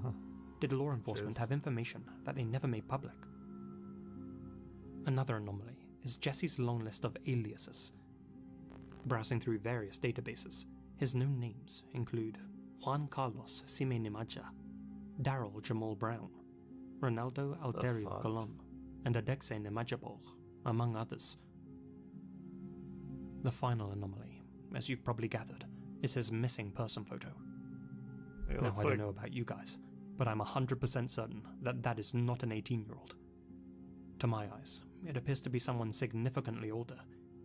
Did law enforcement Cheers. have information that they never made public? Another anomaly is Jesse's long list of aliases. Browsing through various databases, his known names include Juan Carlos Sime Nimaja, Daryl Jamal Brown, Ronaldo Alterio fuck? Colon, and Adexe Nemajapol, among others. The final anomaly, as you've probably gathered, is his missing person photo. It Now, looks I like don't know about you guys, but I'm 100% certain that that is not an 18-year-old. To my eyes, it appears to be someone significantly older,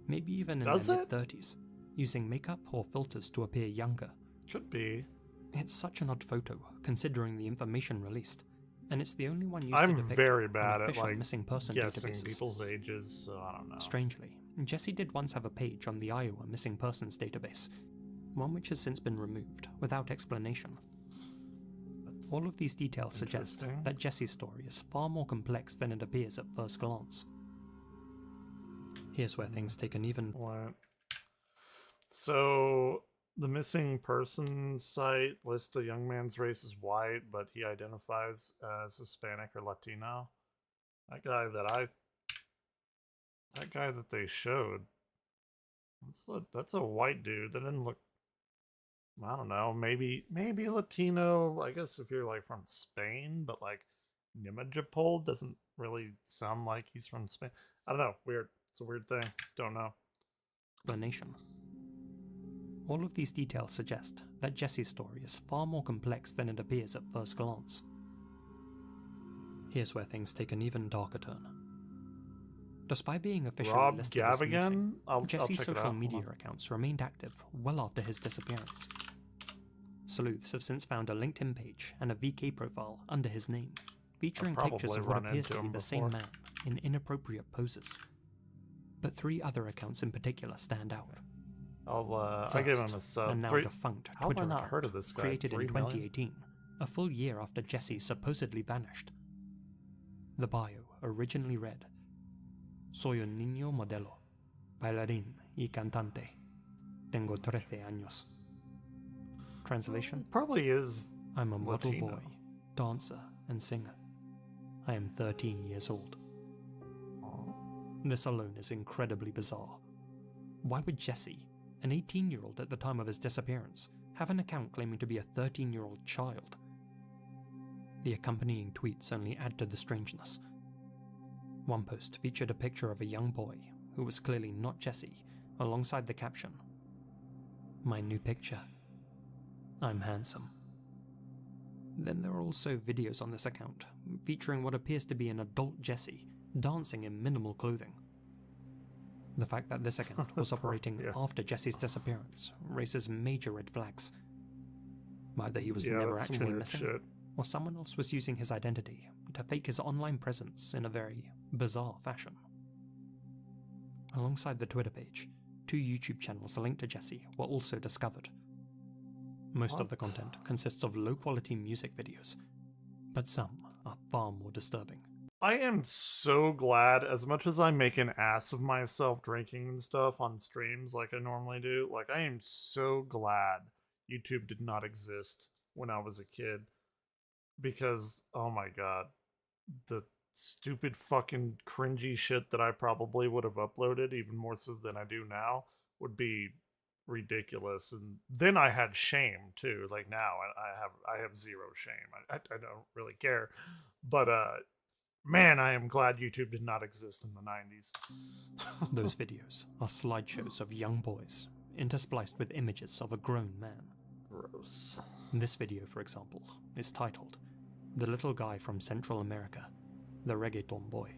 maybe even in Does their it? mid-30s, using makeup or filters to appear younger. should be. It's such an odd photo, considering the information released, and it's the only one used to I'm depict very on bad at official like missing person guessing databases. people's ages, so I don't know. Strangely, Jesse did once have a page on the Iowa Missing Persons database, one which has since been removed without explanation. That's All of these details suggest interesting. that Jesse's story is far more complex than it appears at first glance. Here's where things take an even... What? So the missing person site lists a young man's race as white, but he identifies as Hispanic or Latino. That guy that they showed. That's a white dude. That didn't look. I don't know. Maybe Latino. I guess if you're like from Spain, but like Nimajapol doesn't really sound like he's from Spain. I don't know. Weird. It's a weird thing. Don't know. explanation. All of these details suggest that Jesse's story is far more complex than it appears at first glance. Here's where things take an even darker turn. Despite being officially Rob listed as Gavigan? missing, I'll Jesse's check it social out. media Hold on. accounts remained active well after his disappearance. Sleuths have since found a LinkedIn page and a VK profile under his name, featuring I've pictures probably of what run appears into to be him the same before. man in inappropriate poses. But 3 other accounts in particular stand out. I gave him a First, sub. now 3 defunct How have Twitter I not account heard of this guy? created 3 in million? 2018, a full year after Jesse supposedly vanished. The bio originally read, "Soy un niño modelo, bailarín y cantante. Tengo 13 años." Translation: Probably is. I'm a model Latino. boy, dancer, and singer. I am 13 years old. This alone is incredibly bizarre. Why would Jesse, an 18-year-old at the time of his disappearance, have an account claiming to be a 13-year-old child. The accompanying tweets only add to the strangeness. One post featured a picture of a young boy, who was clearly not Jesse, alongside the caption, "My new picture. I'm handsome." Then there are also videos on this account, featuring what appears to be an adult Jesse, dancing in minimal clothing. The fact that this account was operating after Jesse's disappearance raises major red flags. Either he was never that's some actually weird missing, shit. or someone else was using his identity to fake his online presence in a very bizarre fashion. Alongside the Twitter page, 2 YouTube channels linked to Jesse were also discovered. Most of the content consists of low-quality music videos, but some are far more disturbing. I am so glad, as much as I make an ass of myself drinking and stuff on streams like I normally do, like, I am so glad YouTube did not exist when I was a kid. Because, oh my god, the stupid fucking cringy shit that I probably would have uploaded, even more so than I do now, would be ridiculous. And then I had shame too. Like, now I have zero shame. I don't really care. But man, I am glad YouTube did not exist in the 90s. Those videos are slideshows of young boys, interspliced with images of a grown man. Gross. This video, for example, is titled "The Little Guy from Central America, the Reggaeton Boy,"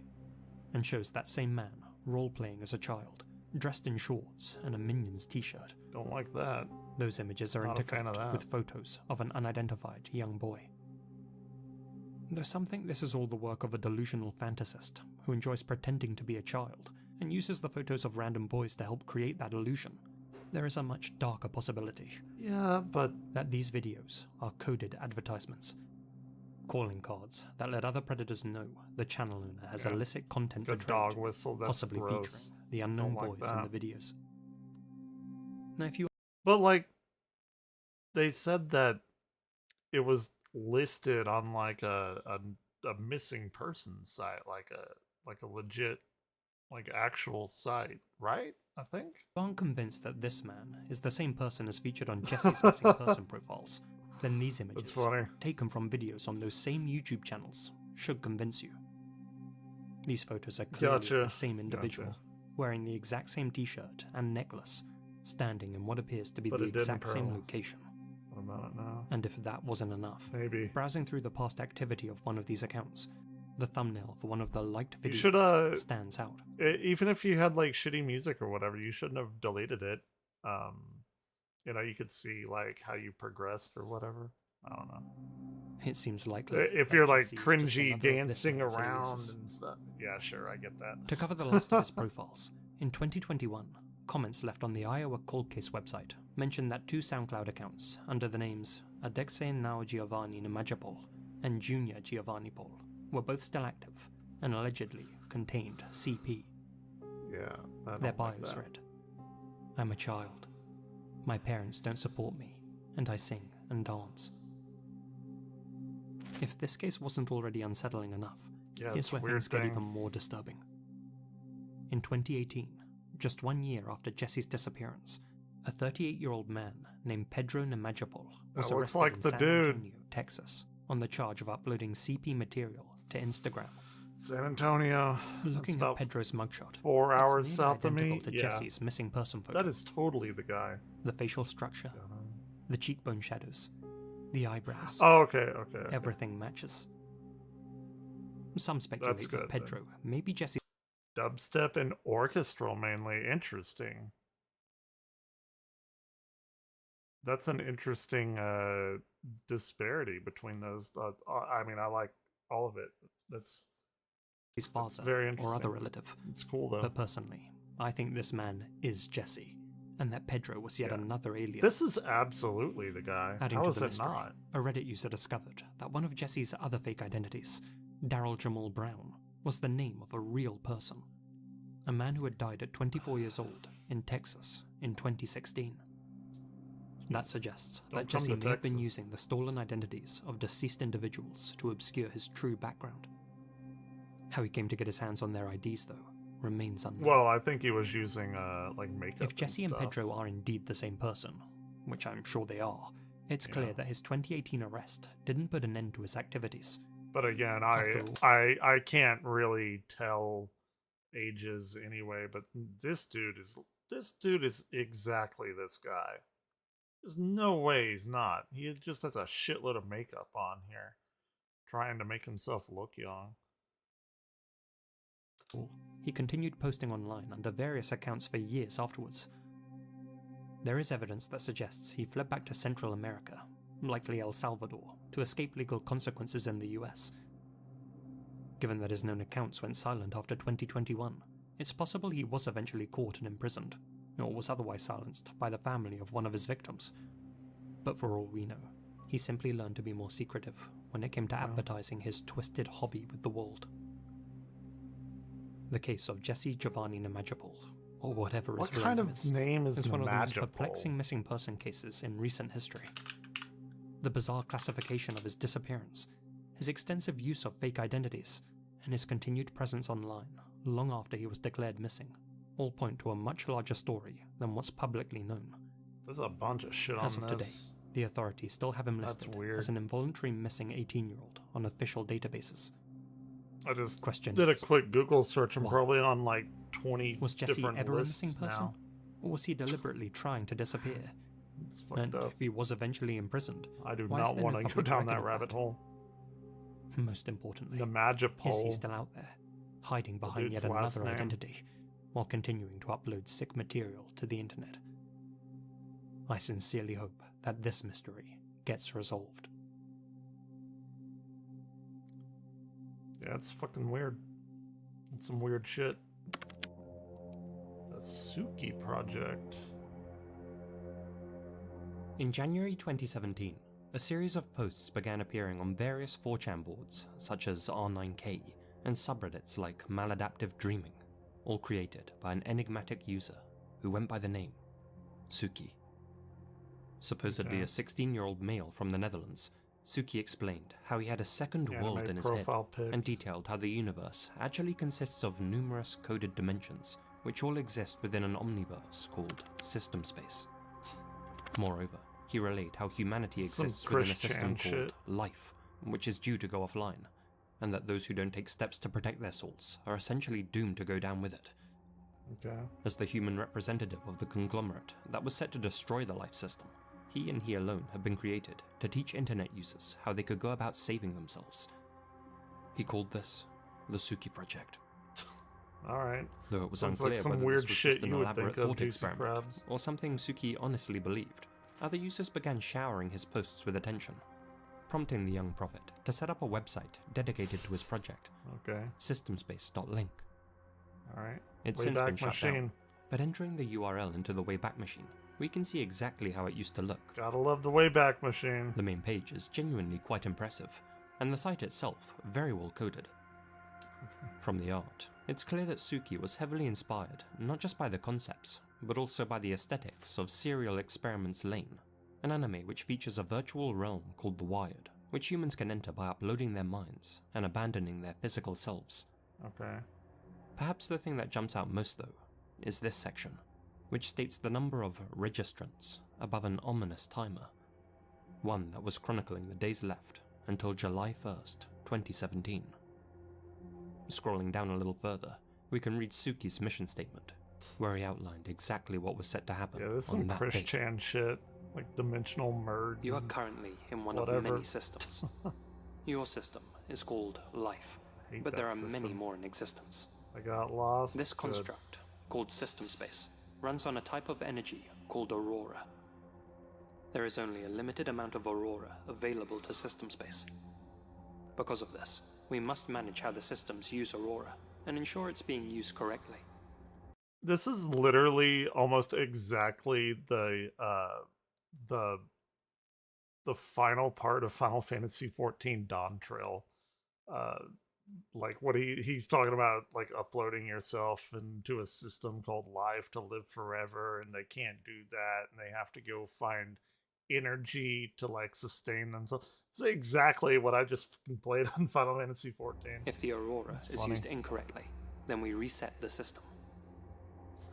and shows that same man role-playing as a child, dressed in shorts and a Minions t-shirt. Don't like that. Those images are Not a fan of intercut that. with photos of an unidentified young boy. Though some think this is all the work of a delusional fantasist who enjoys pretending to be a child and uses the photos of random boys to help create that illusion, there is a much darker possibility. Yeah, but that these videos are coded advertisements. Calling cards that let other predators know the channel owner has illicit content good to dog trade, whistle. That's possibly gross. featuring the unknown Don't like boys in that. the videos. Now, if you But like, they said that it was listed on like a missing person site, like a legit, like, actual site, right? I think. aren't convinced that this man is the same person as featured on Jesse's missing person profiles, then these images, funny. taken from videos on those same YouTube channels, should convince you. These photos are clearly Gotcha. the same individual, wearing the exact same t-shirt and necklace, standing in what appears to be But the it didn't exact same pearl. location. What about it now? And if that wasn't enough, Maybe. browsing through the past activity of one of these accounts, the thumbnail for one of the liked You videos should, stands out. Even if you had like shitty music or whatever, you shouldn't have deleted it. You know, you could see like how you progressed or whatever. I don't know. It seems likely If that you're like Jesse is just cringy another of this dancing man's around aliases. and stuff. Yeah, sure, I get that. To cover the last of his profiles, in 2021, comments left on the Iowa Cold Case website mentioned that 2 SoundCloud accounts under the names Adexei Now Giovanni Namajapol and Junior Giovanni Paul were both still active and allegedly contained CP. Yeah, I don't Their like bios that. read, "I'm a child. My parents don't support me, and I sing and dance." If this case wasn't already unsettling enough, Yeah, here's it's where a weird things get thing. even more disturbing. In 2018, just 1 year after Jesse's disappearance, a 38-year-old man named Pedro Namajapol was That looks arrested like in the San dude. Antonio, Texas, on the charge of uploading CP material to Instagram. San Antonio. Looking That's at about Pedro's mugshot, 4 it's hours nearly south of me. identical to Yeah, Jesse's missing person photo. that is totally the guy. The facial structure, the cheekbone shadows, the eyebrows. Oh, okay. Everything matches. Some speculate good, that then. Pedro may be Jesse. Dubstep and orchestral mainly. Interesting. That's an interesting disparity between those. I mean, I like all of it. That's his father very or interesting. other relative. It's cool though. But personally, I think this man is Jesse, and that Pedro was yet another alias. This is absolutely the guy. Adding How to is the it mystery, not? a Reddit user discovered that one of Jesse's other fake identities, Daryl Jamal Brown, was the name of a real person. A man who had died at 24 years old in Texas in 2016. That suggests Don't that come Jesse to may have been Texas. using the stolen identities of deceased individuals to obscure his true background. How he came to get his hands on their IDs, though, remains unknown. Well, I think he was using like makeup. If Jesse and stuff. Pedro are indeed the same person, which I'm sure they are, it's clear that his 2018 arrest didn't put an end to his activities. But again, After I can't really tell ages anyway. But this dude is exactly this guy. There's no way he's not. He just has a shitload of makeup on here, trying to make himself look young. He continued posting online under various accounts for years afterwards. There is evidence that suggests he fled back to Central America, likely El Salvador, to escape legal consequences in the US. Given that his known accounts went silent after 2021, it's possible he was eventually caught and imprisoned, or was otherwise silenced by the family of one of his victims. But for all we know, he simply learned to be more secretive when it came to advertising his twisted hobby with the world. The case of Jesse Giovanni Nemajapol, or whatever his What kind name of name is one of the most Nemajapol? perplexing missing person cases in recent history. The bizarre classification of his disappearance, his extensive use of fake identities, and his continued presence online long after he was declared missing, all point to a much larger story than what's publicly known. There's a bunch of shit As on of today, this. the authorities still have him That's listed weird. as an involuntary missing 18-year-old on official databases. I just Question did a is, quick Google search and why? probably on like 20 Was Jesse different ever a lists missing person? now. Or was he deliberately trying to disappear? It's fucked And up. if he was eventually imprisoned, I do why is not there want no to go public down record that of rabbit hole. Most importantly, The is he Magipole. still out there, hiding behind dude's yet last another name. identity, while continuing to upload sick material to the internet? I sincerely hope that this mystery gets resolved. Yeah, it's fucking weird. It's some weird shit. The Suki Project. In January 2017, a series of posts began appearing on various 4chan boards, such as R9K, and subreddits like Maladaptive Dreaming, all created by an enigmatic user who went by the name Suki. Supposedly a 16-year-old male from the Netherlands, Suki explained how he had a second world Anime in his head, profile pic. and detailed how the universe actually consists of numerous coded dimensions, which all exist within an omniverse called System Space. Moreover, he relayed how humanity Some exists within a Chris system Chan called shit. life, which is due to go offline, and that those who don't take steps to protect their souls are essentially doomed to go down with it. Okay. As the human representative of the conglomerate that was set to destroy the life system, he and he alone had been created to teach internet users how they could go about saving themselves. He called this the Suki Project. Alright. Though it was Sounds unclear like some whether weird this was shit just an you would elaborate think of, thought Juicy experiment Krabs. or something Suki honestly believed, other users began showering his posts with attention, prompting the young prophet to set up a website dedicated to his project, Okay. systemspace.link. Alright. It's since been Wayback shut Machine. down, but entering the URL into the Wayback Machine, we can see exactly how it used to look. Gotta love the Wayback Machine. The main page is genuinely quite impressive, and the site itself very well coded. From the art, it's clear that Suki was heavily inspired not just by the concepts, but also by the aesthetics of Serial Experiments Lane, an anime which features a virtual realm called the Wired, which humans can enter by uploading their minds and abandoning their physical selves. Okay. Perhaps the thing that jumps out most though, is this section, which states the number of registrants above an ominous timer, one that was chronicling the days left until July 1st, 2017. Scrolling down a little further, we can read Suki's mission statement, where he outlined exactly what was set to happen Yeah, this is on some that Chris date. Chan shit. Like dimensional merge. You are and currently in one of whatever. many systems. Your system is called Life, Hate but there that are many system. more in existence. I got lost. This Good. construct, called System Space, runs on a type of energy called Aurora. There is only a limited amount of Aurora available to System Space. Because of this, we must manage how the systems use Aurora, and ensure it's being used correctly. This is literally almost exactly the final part of Final Fantasy XIV Dawn Trail. Like what he's talking about, like uploading yourself into a system called Life to live forever, and they can't do that, and they have to go find energy to like sustain themselves. It's exactly what I just fucking played on Final Fantasy XIV. If the Aurora That's is funny. used incorrectly, then we reset the system.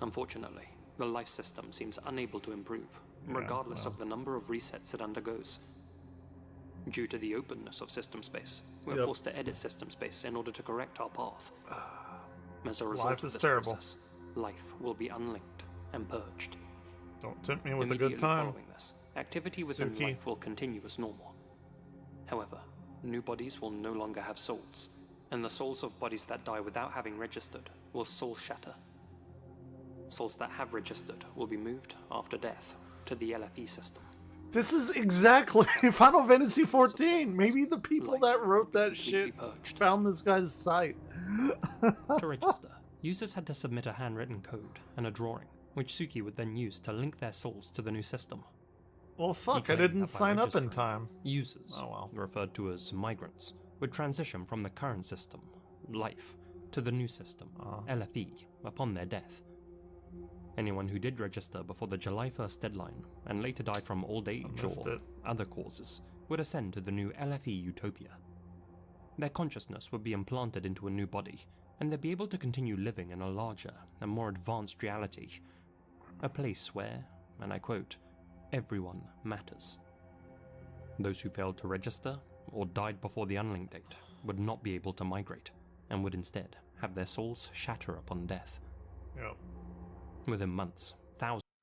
Unfortunately, the life system seems unable to improve, regardless of the number of resets it undergoes. Due to the openness of system space, we're forced to edit system space in order to correct our path. As a result Life of is this terrible. process, life will be unlinked and purged. Don't tempt me with a Immediately good time. following this, activity within Suki. life will continue as normal. However, new bodies will no longer have souls, and the souls of bodies that die without having registered will soul shatter. Souls that have registered will be moved after death to the LFE system. This is exactly Final Fantasy XIV. Maybe the people that wrote that shit found this guy's site. To register, users had to submit a handwritten code and a drawing, which Suki would then use to link their souls to the new system. Well, He fuck, I claimed didn't that by sign up in registering, time. Users, Oh, well. referred to as migrants, would transition from the current system, life, to the new system, LFE, upon their death. Anyone who did register before the July 1st deadline and later died from old age or other causes would ascend to the new LFE Utopia. Their consciousness would be implanted into a new body, and they'd be able to continue living in a larger and more advanced reality. A place where, and I quote, everyone matters. Those who failed to register or died before the unlink date would not be able to migrate, and would instead have their souls shatter upon death. Yep. Within months,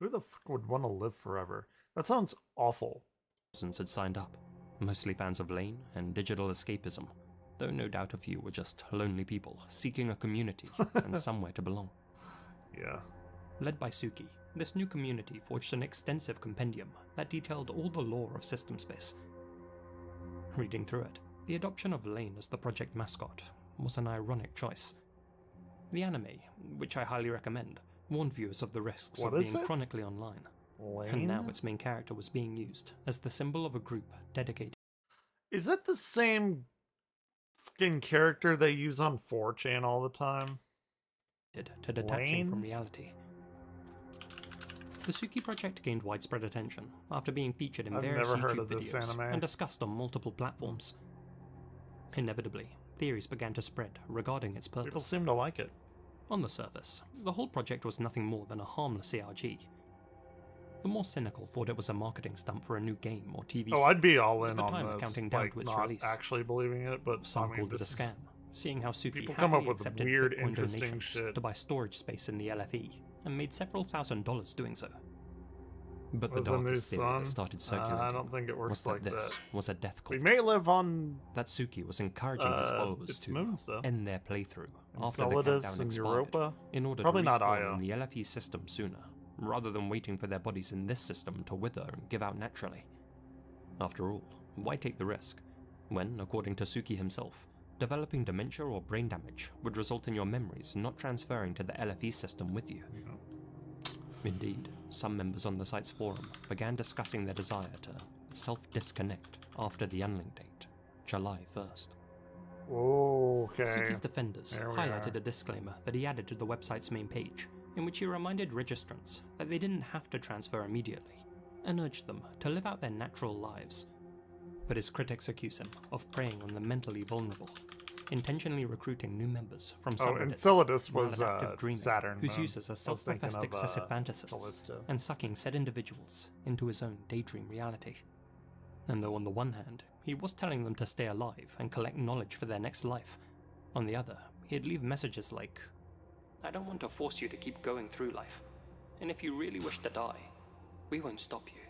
Who the fuck would want to live forever? That sounds awful. thousands had signed up, mostly fans of Lane and digital escapism, though no doubt a few were just lonely people seeking a community and somewhere to belong. Yeah. Led by Suki, this new community forged an extensive compendium that detailed all the lore of system space. Reading through it, the adoption of Lane as the project mascot was an ironic choice. The anime, which I highly recommend, warned viewers of the risks What of is being it? chronically online, Lane? and now its main character was being used as the symbol of a group dedicated Is that the same fucking character they use on 4chan all the time? to detaching from Lane? reality. The Suki project gained widespread attention after being featured in I've various never heard YouTube of this videos anime. and discussed on multiple platforms. Inevitably, theories began to spread regarding its purpose. People seem to like it. On the surface, the whole project was nothing more than a harmless ARG. The more cynical thought it was a marketing stunt for a new game or TV Oh, I'd be series, all at in the on time this. counting down Like, to its not release. actually believing it, but Some I mean, called it a this is- scam, seeing how Suki people come up happily with accepted weird, Bitcoin interesting donations shit. to buy storage space in the LFE, and made several $1,000s doing so. But the Was the new darkest theory sun? that started circulating I don't think it works was that like this that. was a death We cult. may live on That Suki was encouraging his followers its to moons, though. end their playthrough And after the Solidus countdown and expired, Europa? in order Probably to not respawn Io. in the LFE system sooner, rather than waiting for their bodies in this system to wither and give out naturally. After all, why take the risk, when, according to Suki himself, developing dementia or brain damage would result in your memories not transferring to the LFE system with you? Indeed, some members on the site's forum began discussing their desire to self-disconnect after the unlink date, July 1st. Okay. Suki's defenders There we highlighted are. a disclaimer that he added to the website's main page, in which he reminded registrants that they didn't have to transfer immediately, and urged them to live out their natural lives. But his critics accuse him of preying on the mentally vulnerable, intentionally recruiting new members from Oh, and subreddits, Enceladus was maladaptive dreaming, Saturn. whose moon. users are I was thinking self-professed of, excessive fantasists, Callisto. and sucking said individuals into his own daydream reality. And though on the one hand, he was telling them to stay alive and collect knowledge for their next life, on the other, he'd leave messages like, "I don't want to force you to keep going through life, and if you really wish to die, we won't stop you.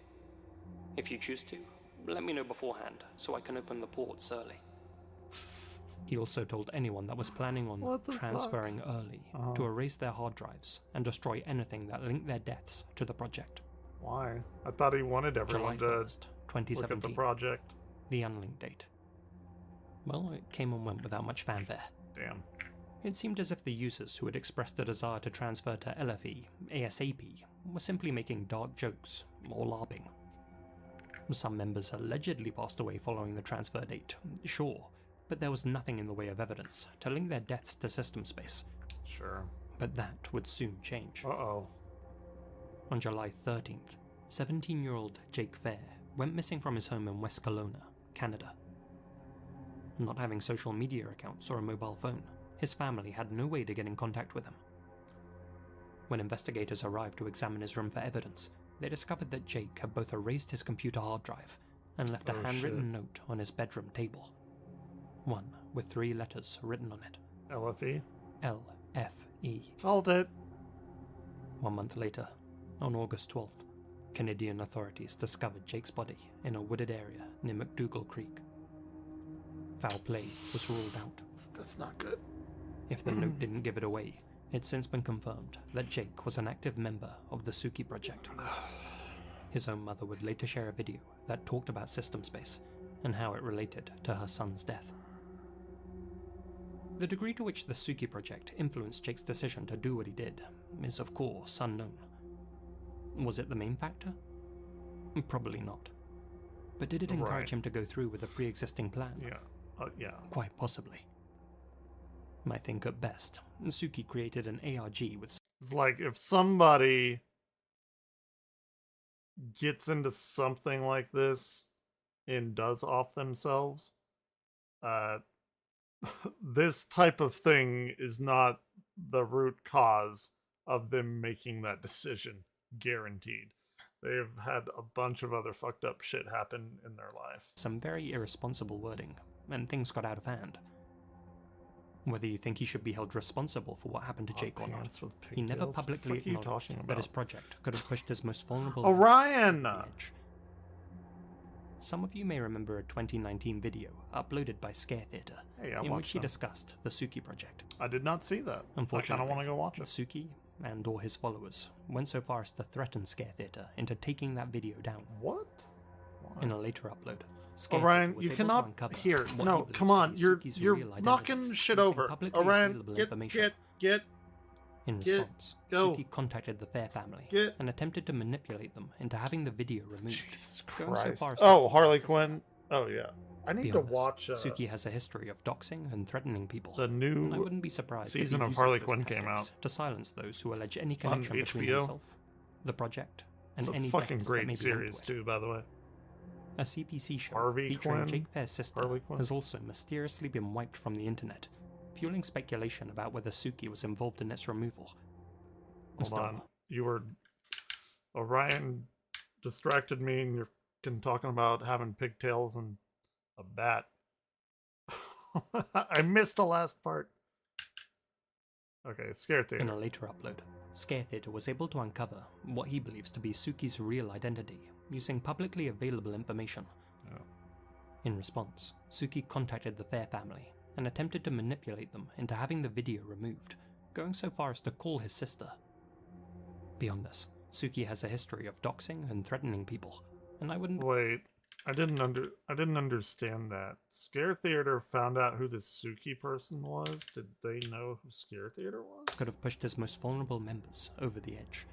If you choose to, let me know beforehand so I can open the ports early." He also told anyone that was planning on What the transferring fuck? early Uh-huh. to erase their hard drives and destroy anything that linked their deaths to the project. Why? I thought he wanted July everyone to 1st, look 2017. at the project. The unlink date. Well, it came and went without much fanfare. Damn. It seemed as if the users who had expressed a desire to transfer to LFE ASAP were simply making dark jokes or LARPing. Some members allegedly passed away following the transfer date, sure, but there was nothing in the way of evidence to link their deaths to system space. Sure. But that would soon change. Uh-oh. On July 13th, 17-year-old Jake Fair went missing from his home in West Kelowna, Canada. Not having social media accounts or a mobile phone, his family had no way to get in contact with him. When investigators arrived to examine his room for evidence, they discovered that Jake had both erased his computer hard drive and left a handwritten note on his bedroom table. One with 3 letters written on it. LFE? LFE. Called it. 1 month later, on August 12th, Canadian authorities discovered Jake's body in a wooded area near McDougal Creek. Foul play was ruled out. That's not good. If the note didn't give it away, it's since been confirmed that Jake was an active member of the Suki Project. His own mother would later share a video that talked about System Space and how it related to her son's death. The degree to which the Suki Project influenced Jake's decision to do what he did is of course unknown. Was it the main factor? Probably not. But did it encourage him to go through with a pre-existing plan? Yeah. Quite possibly. I think at best, Suki created an ARG with... It's like if somebody gets into something like this and does off themselves, this type of thing is not the root cause of them making that decision. Guaranteed. They've had a bunch of other fucked up shit happen in their life. Some very irresponsible wording, and things got out of hand. Whether you think he should be held responsible for what happened to Jake or not, he never publicly acknowledged that his project could have pushed his most vulnerable... Orion! Some of you may remember a 2019 video uploaded by Scare Theater, in which he discussed the Suki Project. I did not see that. Unfortunately, I kind of want to go watch it. Suki and or his followers went so far as to threaten Scare Theater into taking that video down. What? Why? In a later upload, Orion, you cannot here. No, come on. You're knocking shit over. Orion, get. In response, Suki contacted the Fair family and attempted to manipulate them into having the video removed. Jesus going so Christ. far as Oh, Harley Quinn. Oh, yeah. I need to honest, watch... Suki has a history of doxing and threatening people. The new and I wouldn't be surprised season if he of uses Harley those Quinn came tactics out. to silence those who allege any connection on between HBO. himself, the project, and It's a any fucking deaths that may great be series, linked to it. too, by the way. A CPC show Harvey featuring Quinn? Jake Fair's sister Harley Quinn? has also mysteriously been wiped from the internet, fueling speculation about whether Suki was involved in its removal. Hold on. You were... Orion distracted me and you're talking about having pigtails and a bat. I missed the last part. Okay, Scare Theater. In a later upload, Scare Theater was able to uncover what he believes to be Suki's real identity using publicly available information. Oh. In response, Suki contacted the Fair family and attempted to manipulate them into having the video removed, going so far as to call his sister. Beyond this, Suki has a history of doxing and threatening people, and I wouldn't... Wait, I didn't understand that. Scare Theater found out who this Suki person was? Did they know who Scare Theater was? Could have pushed his most vulnerable members over the edge.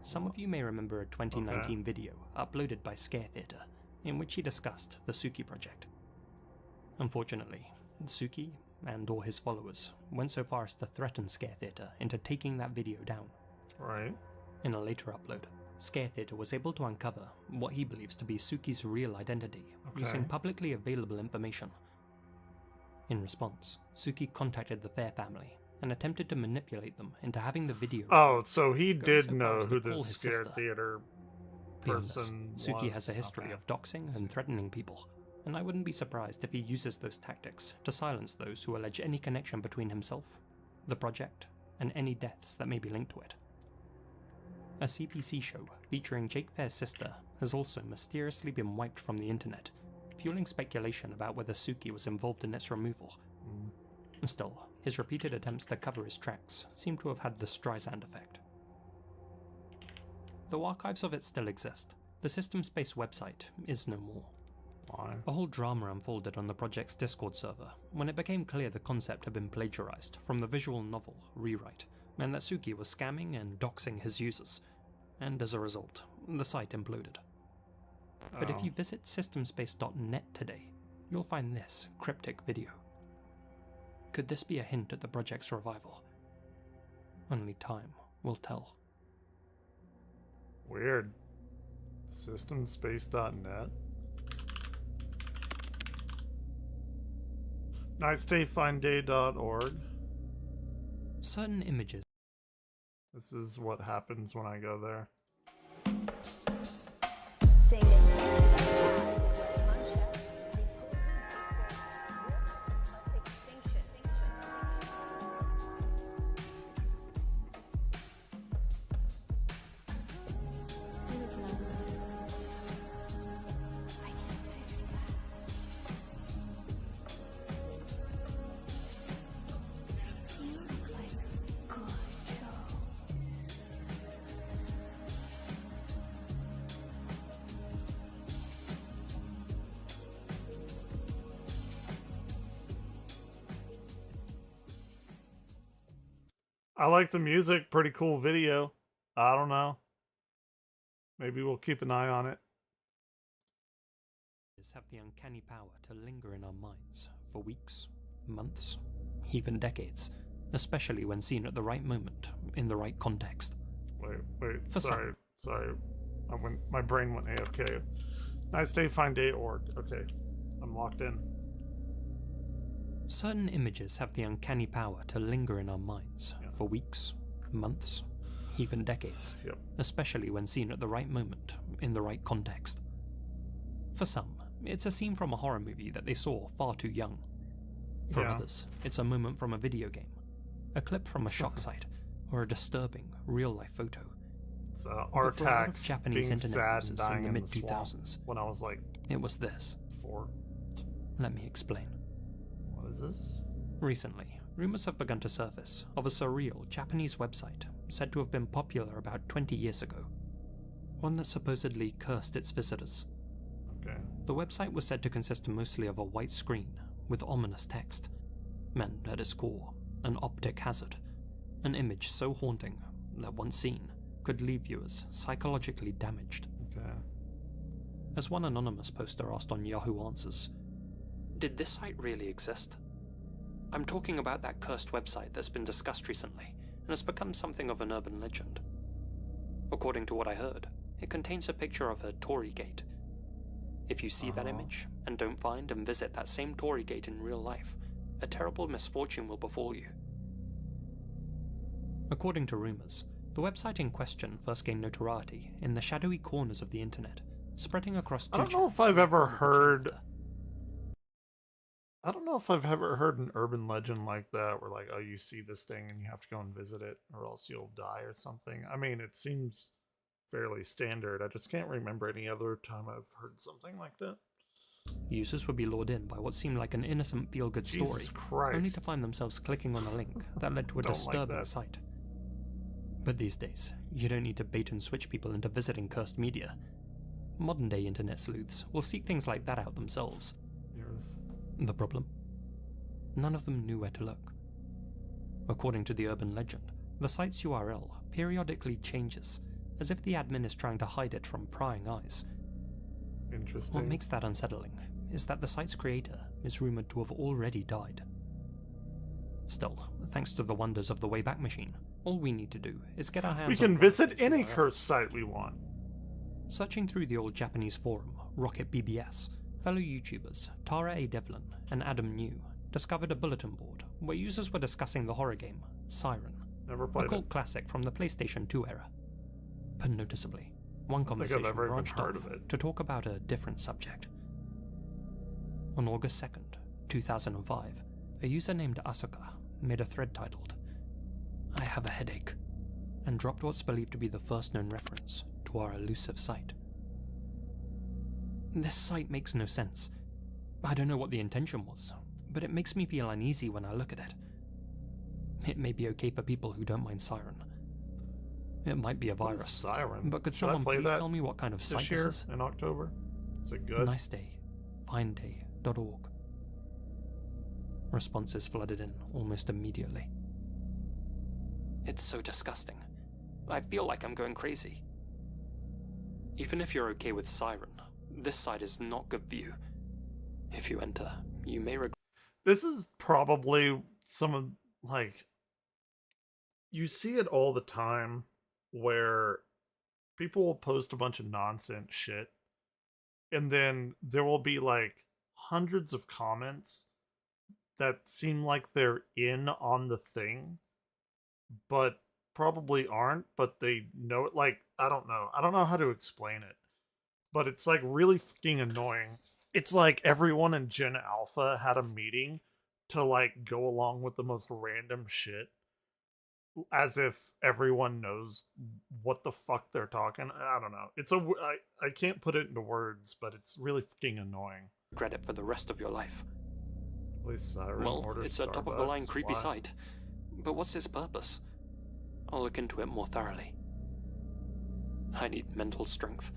Some of you may remember a 2019 video uploaded by Scare Theater, in which he discussed the Suki Project. Unfortunately, Suki and or his followers went so far as to threaten Scare Theater into taking that video down. Right. In a later upload, Scare Theater was able to uncover what he believes to be Suki's real identity using publicly available information. In response, Suki contacted the Fair family and attempted to manipulate them into having the video. Oh, so he going did so far know as to who call this his Scare sister. Theater Beyond this, person Suki was. has a history of doxing and threatening people, and I wouldn't be surprised if he uses those tactics to silence those who allege any connection between himself, the project, and any deaths that may be linked to it. A CPC show featuring Jake Fair's sister has also mysteriously been wiped from the internet, fueling speculation about whether Suki was involved in its removal. Still, his repeated attempts to cover his tracks seem to have had the Streisand effect. Though archives of it still exist, the System Space website is no more. Why? A whole drama unfolded on the project's Discord server when it became clear the concept had been plagiarized from the visual novel Rewrite, and that Suki was scamming and doxing his users, and as a result, the site imploded. But if you visit systemspace.net today, you'll find this cryptic video. Could this be a hint at the project's revival? Only time will tell. Weird. Systemspace.net. NiceDayFineDay.org. Certain images. This is what happens when I go there. I like the music. Pretty cool video. I don't know. Maybe we'll keep an eye on it. Have the uncanny power to linger in our minds for weeks, months, even decades, especially when seen at the right moment, in the right context. Wait. Sorry. My brain went AFK. NiceDayFineDay.org. Okay. I'm locked in. Certain images have the uncanny power to linger in our minds for weeks, months, even decades, especially when seen at the right moment, in the right context. For some, it's a scene from a horror movie that they saw far too young. For others, it's a moment from a video game, a clip from a shock site, or a disturbing, real-life photo. It's Artax Japanese being internet sad and users dying in the in mid-2000s. When I was like... It was this. 4. Let me explain. What is this? Recently, rumors have begun to surface of a surreal Japanese website said to have been popular about 20 years ago. One that supposedly cursed its visitors. Okay. The website was said to consist mostly of a white screen with ominous text, meant at its core an optic hazard, an image so haunting that once seen could leave viewers psychologically damaged. Okay. As one anonymous poster asked on Yahoo Answers, did this site really exist? I'm talking about that cursed website that's been discussed recently and has become something of an urban legend. According to what I heard, it contains a picture of a Torii gate. If you see that image and don't find and visit that same Torii gate in real life, a terrible misfortune will befall you. According to rumors, the website in question first gained notoriety in the shadowy corners of the internet, spreading across I don't know if I've ever heard an urban legend like that where like, oh, you see this thing and you have to go and visit it or else you'll die or something. I mean, it seems fairly standard. I just can't remember any other time I've heard something like that. Users would be lured in by what seemed like an innocent feel-good story, Jesus Christ. only to find themselves clicking on a link that led to a disturbing site. But these days, you don't need to bait and switch people into visiting cursed media. Modern-day internet sleuths will seek things like that out themselves. The problem? None of them knew where to look. According to the urban legend, the site's URL periodically changes, as if the admin is trying to hide it from prying eyes. Interesting. What makes that unsettling is that the site's creator is rumored to have already died. Still, thanks to the wonders of the Wayback Machine, all we need to do is get our hands on... We can visit any cursed site we want. Searching through the old Japanese forum, Rocket BBS, fellow YouTubers Tara A. Devlin and Adam New discovered a bulletin board where users were discussing the horror game Siren, Never played a cult classic from the PlayStation 2 era. But noticeably, one conversation branched off to talk about a different subject. On August 2nd, 2005, a user named Asuka made a thread titled, "I have a headache," and dropped what's believed to be the first known reference to our elusive site. This site makes no sense. I don't know what the intention was, but it makes me feel uneasy when I look at it. It may be okay for people who don't mind Siren. It might be a virus. Siren? But could someone please tell me what kind of site this is? In October? Is it good? NiceDayFineDay.org. Responses flooded in almost immediately. It's so disgusting. I feel like I'm going crazy. Even if you're okay with Siren, this site is not good for you. If you enter, you may regret. This is probably some of, like, you see it all the time where people will post a bunch of nonsense shit and then there will be like hundreds of comments that seem like they're in on the thing, but probably aren't, but they know it. Like, I don't know. I don't know how to explain it, but it's like really fucking annoying. It's like everyone in Gen Alpha had a meeting to like go along with the most random shit, as if everyone knows what the fuck they're talking. I don't know. I can't put it into words, but it's really fucking annoying. Regret it for the rest of your life. Please, Siren, Well, order it's a top-of-the-line Starbucks. creepy Why? site. But what's its purpose? I'll look into it more thoroughly. I need mental strength.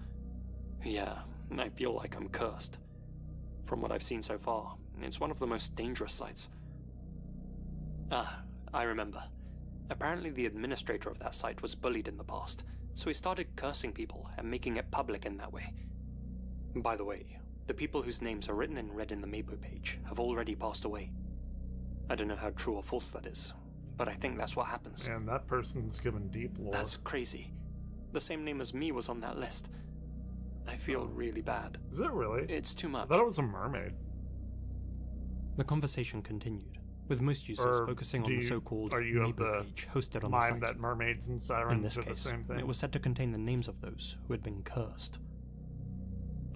Yeah, I feel like I'm cursed. From what I've seen so far, it's one of the most dangerous sites. Ah, I remember. Apparently the administrator of that site was bullied in the past, so he started cursing people and making it public in that way. By the way, the people whose names are written in red in the Mabo page have already passed away. I don't know how true or false that is, but I think that's what happens. And that person's given deep lore. That's crazy. The same name as me was on that list. I feel really bad. Is it really? It's too much. I thought it was a mermaid. The conversation continued, with most users Or focusing on do the you- so-called are you of Mabo the page hosted on the mind site. that mermaids and In sirens this are the case, same thing? it was said to contain the names of those who had been cursed.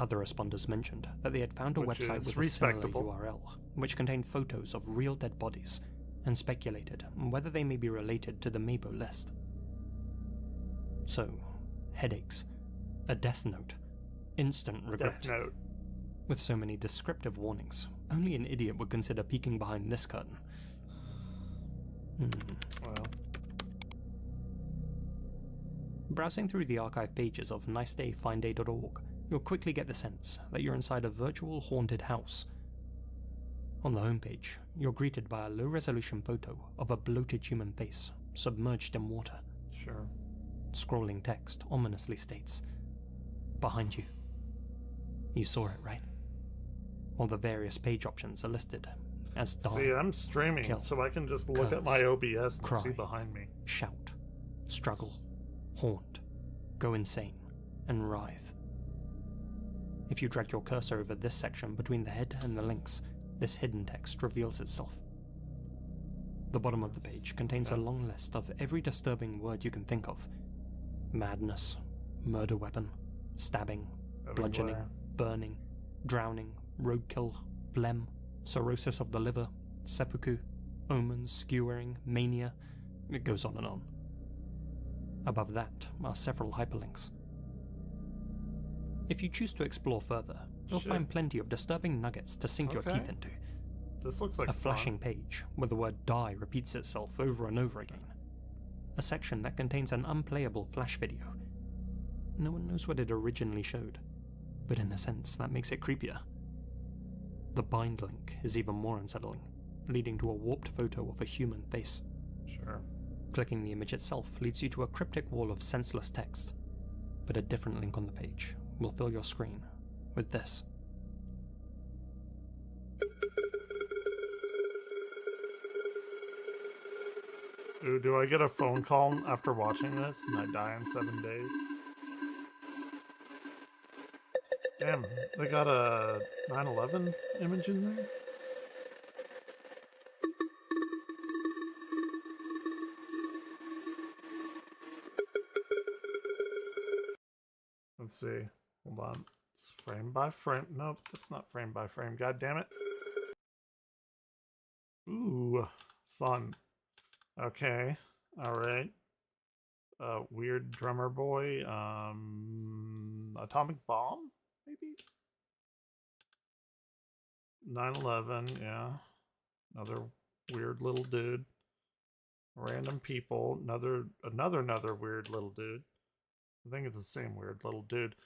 Other responders mentioned that they had found a Which website is with a similar respectable. URL, which contained photos of real dead bodies, and speculated whether they may be related to the Mabo list. So, headaches, a death note, instant regret. Death Note. With so many descriptive warnings, only an idiot would consider peeking behind this curtain. Well, Browsing through the archive pages of nicedayfinday.org, you'll quickly get the sense that you're inside a virtual haunted house. On the homepage, you're greeted by a low-resolution photo of a bloated human face submerged in water. sure. Scrolling text ominously states, "Behind you." You saw it, right? All the various page options are listed as die, See, I'm streaming, kill, so I can just look at my curse, OBS and see cry, behind me. shout, struggle, haunt, go insane, and writhe. If you drag your cursor over this section between the head and the links, this hidden text reveals itself. The bottom of the page contains a long list of every disturbing word you can think of. Madness, murder weapon, stabbing, bludgeoning, Everywhere. burning, drowning, roadkill, phlegm, cirrhosis of the liver, seppuku, omens, skewering, mania. It goes on and on. Above that are several hyperlinks. If you choose to explore further, you'll Shit. find plenty of disturbing nuggets to sink your Okay. teeth into. This looks like A fun. flashing page where the word die repeats itself over and over again. A section that contains an unplayable flash video. No one knows what it originally showed, but in a sense that makes it creepier. The bind link is even more unsettling, leading to a warped photo of a human face. Sure. Clicking the image itself leads you to a cryptic wall of senseless text, but a different link on the page will fill your screen with this. Ooh, do I get a phone call after watching this and I die in 7 days? Damn, they got a 9/11 image in there? Let's see. Hold on. It's frame by frame. Nope, that's not frame by frame. God damn it. Ooh, fun. Okay. All right. Weird drummer boy. Atomic bomb, maybe. 9/11. Yeah. Another weird little dude. Random people. Another weird little dude. I think it's the same weird little dude.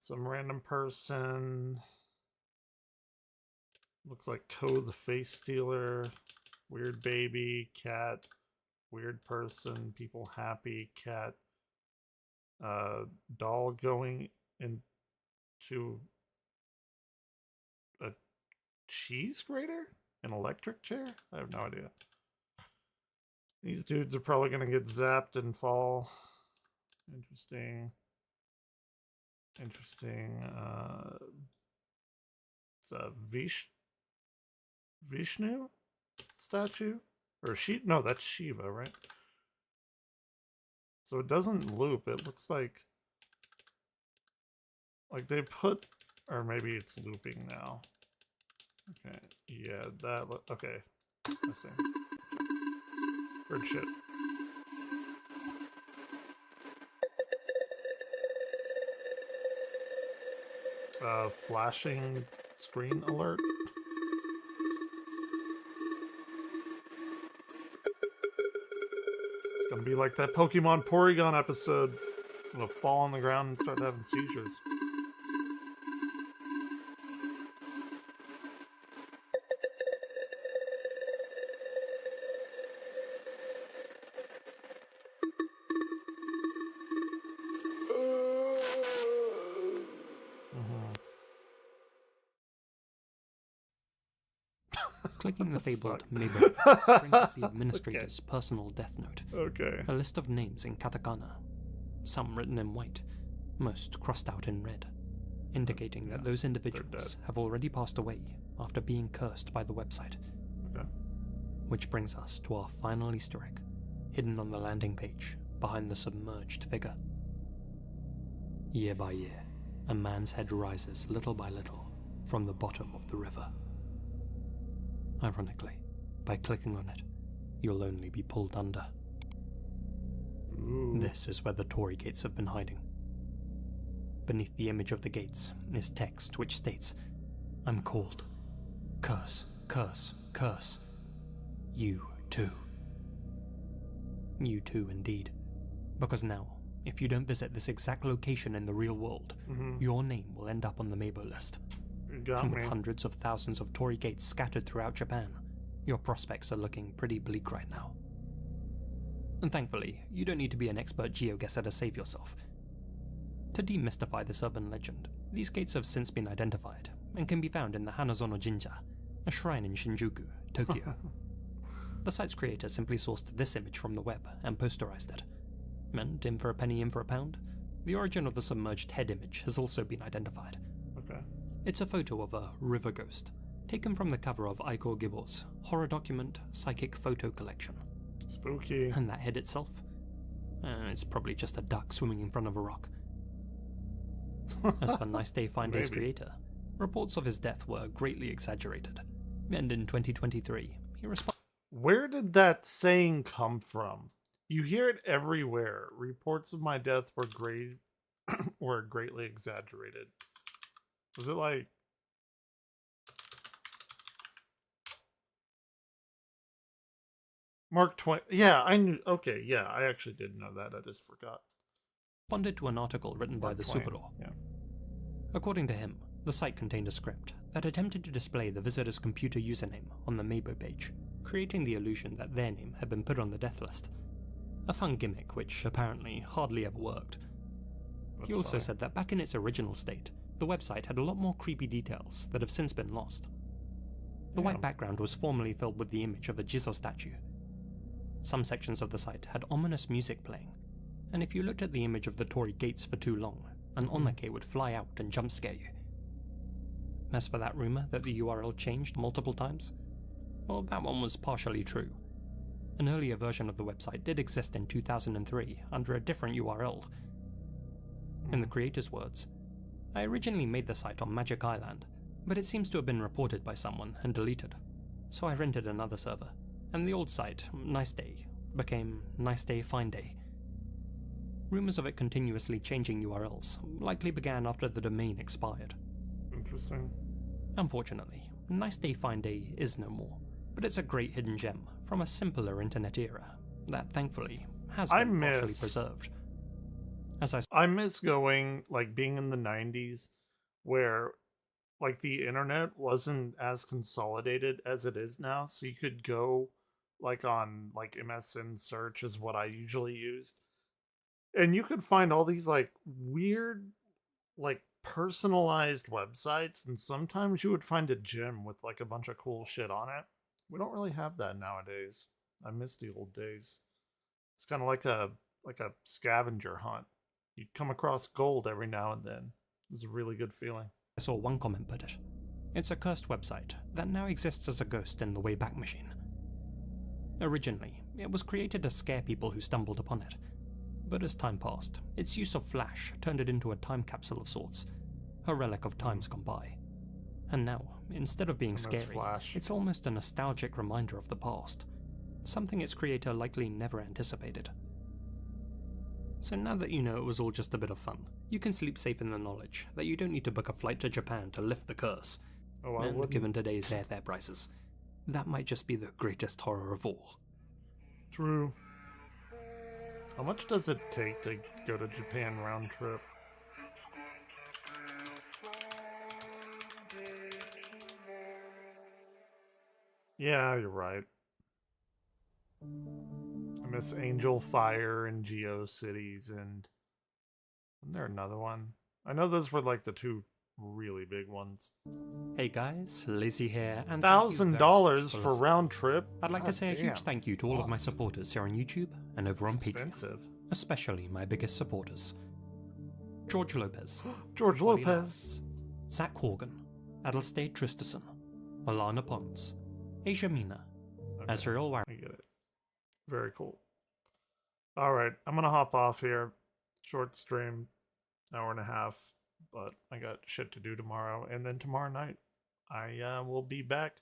Some random person. Looks like Ko the Face Stealer. Weird baby. Cat. Weird person. People happy. Cat. Doll going into a cheese grater? An electric chair? I have no idea. These dudes are probably going to get zapped and fall. Interesting. Interesting. It's a Vishnu? statue? Or no, that's Shiva, right? So it doesn't loop. It looks like they put, or maybe it's looping now. Okay, yeah, okay. I see. Weird shit. Flashing screen alert. It's gonna be like that Pokemon Porygon episode. I'm gonna fall on the ground and start having seizures. Clicking the fabled Mabel brings up the administrator's personal death note. Okay. A list of names in katakana, some written in white, most crossed out in red, indicating that those individuals have already passed away after being cursed by the website. Okay. Which brings us to our final Easter egg, hidden on the landing page behind the submerged figure. Year by year, a man's head rises little by little from the bottom of the river. Ironically, by clicking on it, you'll only be pulled under. Ooh. This is where the Torii gates have been hiding. Beneath the image of the gates is text which states, "I'm called. Curse, curse, curse. You too." You too, indeed. Because now, if you don't visit this exact location in the real world, your name will end up on the Meibo list. And with hundreds of thousands of Torii gates scattered throughout Japan, your prospects are looking pretty bleak right now. And thankfully, you don't need to be an expert geoguesser to save yourself. To demystify this urban legend, these gates have since been identified, and can be found in the Hanazono Jinja, a shrine in Shinjuku, Tokyo. The site's creator simply sourced this image from the web and posterized it. And in for a penny, in for a pound, the origin of the submerged head image has also been identified. Okay. It's a photo of a river ghost, taken from the cover of Aiko Gibbo's horror document Psychic Photo Collection. Spooky. And that head itself? It's probably just a duck swimming in front of a rock. As for Nice Day Fine Day's creator, reports of his death were greatly exaggerated. And in 2023, he responded. Where did that saying come from? You hear it everywhere. Reports of my death were greatly exaggerated. Was it like Mark Twain? Yeah, I knew. Okay, yeah, I actually did know that. I just forgot. Responded to an article written by the Supero. Yeah. According to him, the site contained a script that attempted to display the visitor's computer username on the Meibo page, creating the illusion that their name had been put on the death list. A fun gimmick which apparently hardly ever worked. He also said that back in its original state, the website had a lot more creepy details that have since been lost. The white background was formerly filled with the image of a Jizo statue. Some sections of the site had ominous music playing, and if you looked at the image of the Torii gates for too long, an onake would fly out and jump scare you. As for that rumor that the URL changed multiple times, well, that one was partially true. An earlier version of the website did exist in 2003 under a different URL. In the creator's words, "I originally made the site on Magic Island, but it seems to have been reported by someone and deleted. So I rented another server, and the old site, Nice Day, became Nice Day Fine Day." Rumors of it continuously changing URLs likely began after the domain expired. Interesting. Unfortunately, Nice Day Fine Day is no more, but it's a great hidden gem from a simpler internet era that thankfully has been partially preserved. I miss going, like, being in the 90s where, like, the internet wasn't as consolidated as it is now, so you could go, like, on, like, MSN search is what I usually used, and you could find all these, like, weird, like, personalized websites, and sometimes you would find a gym with, like, a bunch of cool shit on it. We don't really have that nowadays. I miss the old days. It's kind of like a scavenger hunt. You come across gold every now and then. It's a really good feeling. I saw one comment put it. It's a cursed website that now exists as a ghost in the Wayback Machine. Originally, it was created to scare people who stumbled upon it. But as time passed, its use of flash turned it into a time capsule of sorts, a relic of times gone by. And now, instead of being scary, Flash. it's almost a nostalgic reminder of the past, something its creator likely never anticipated. So now that you know it was all just a bit of fun, you can sleep safe in the knowledge that you don't need to book a flight to Japan to lift the curse. Oh, I And wouldn't. given today's airfare prices, that might just be the greatest horror of all. True. How much does it take to go to Japan round trip? Yeah, you're right. I miss Angel Fire and GeoCities, and isn't there another one? I know those were like the two really big ones. Hey guys, Lizzie here, and thank you very much $1,000 for listening. round trip. I'd like to God say a damn. huge thank you to all of my supporters here on YouTube and over on Patreon, Expensive. especially my biggest supporters. George Lopez, George Ollie Lopez. Zach Horgan, Adelstade Tristison, Alana Pons, Asia Mina, Okay, Azrael Warren. I get it. Very cool. All right, I'm gonna hop off here. Short stream, hour and a half, but I got shit to do tomorrow, and then tomorrow night I will be back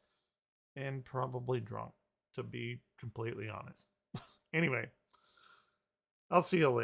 and probably drunk, to be completely honest. Anyway, I'll see you later.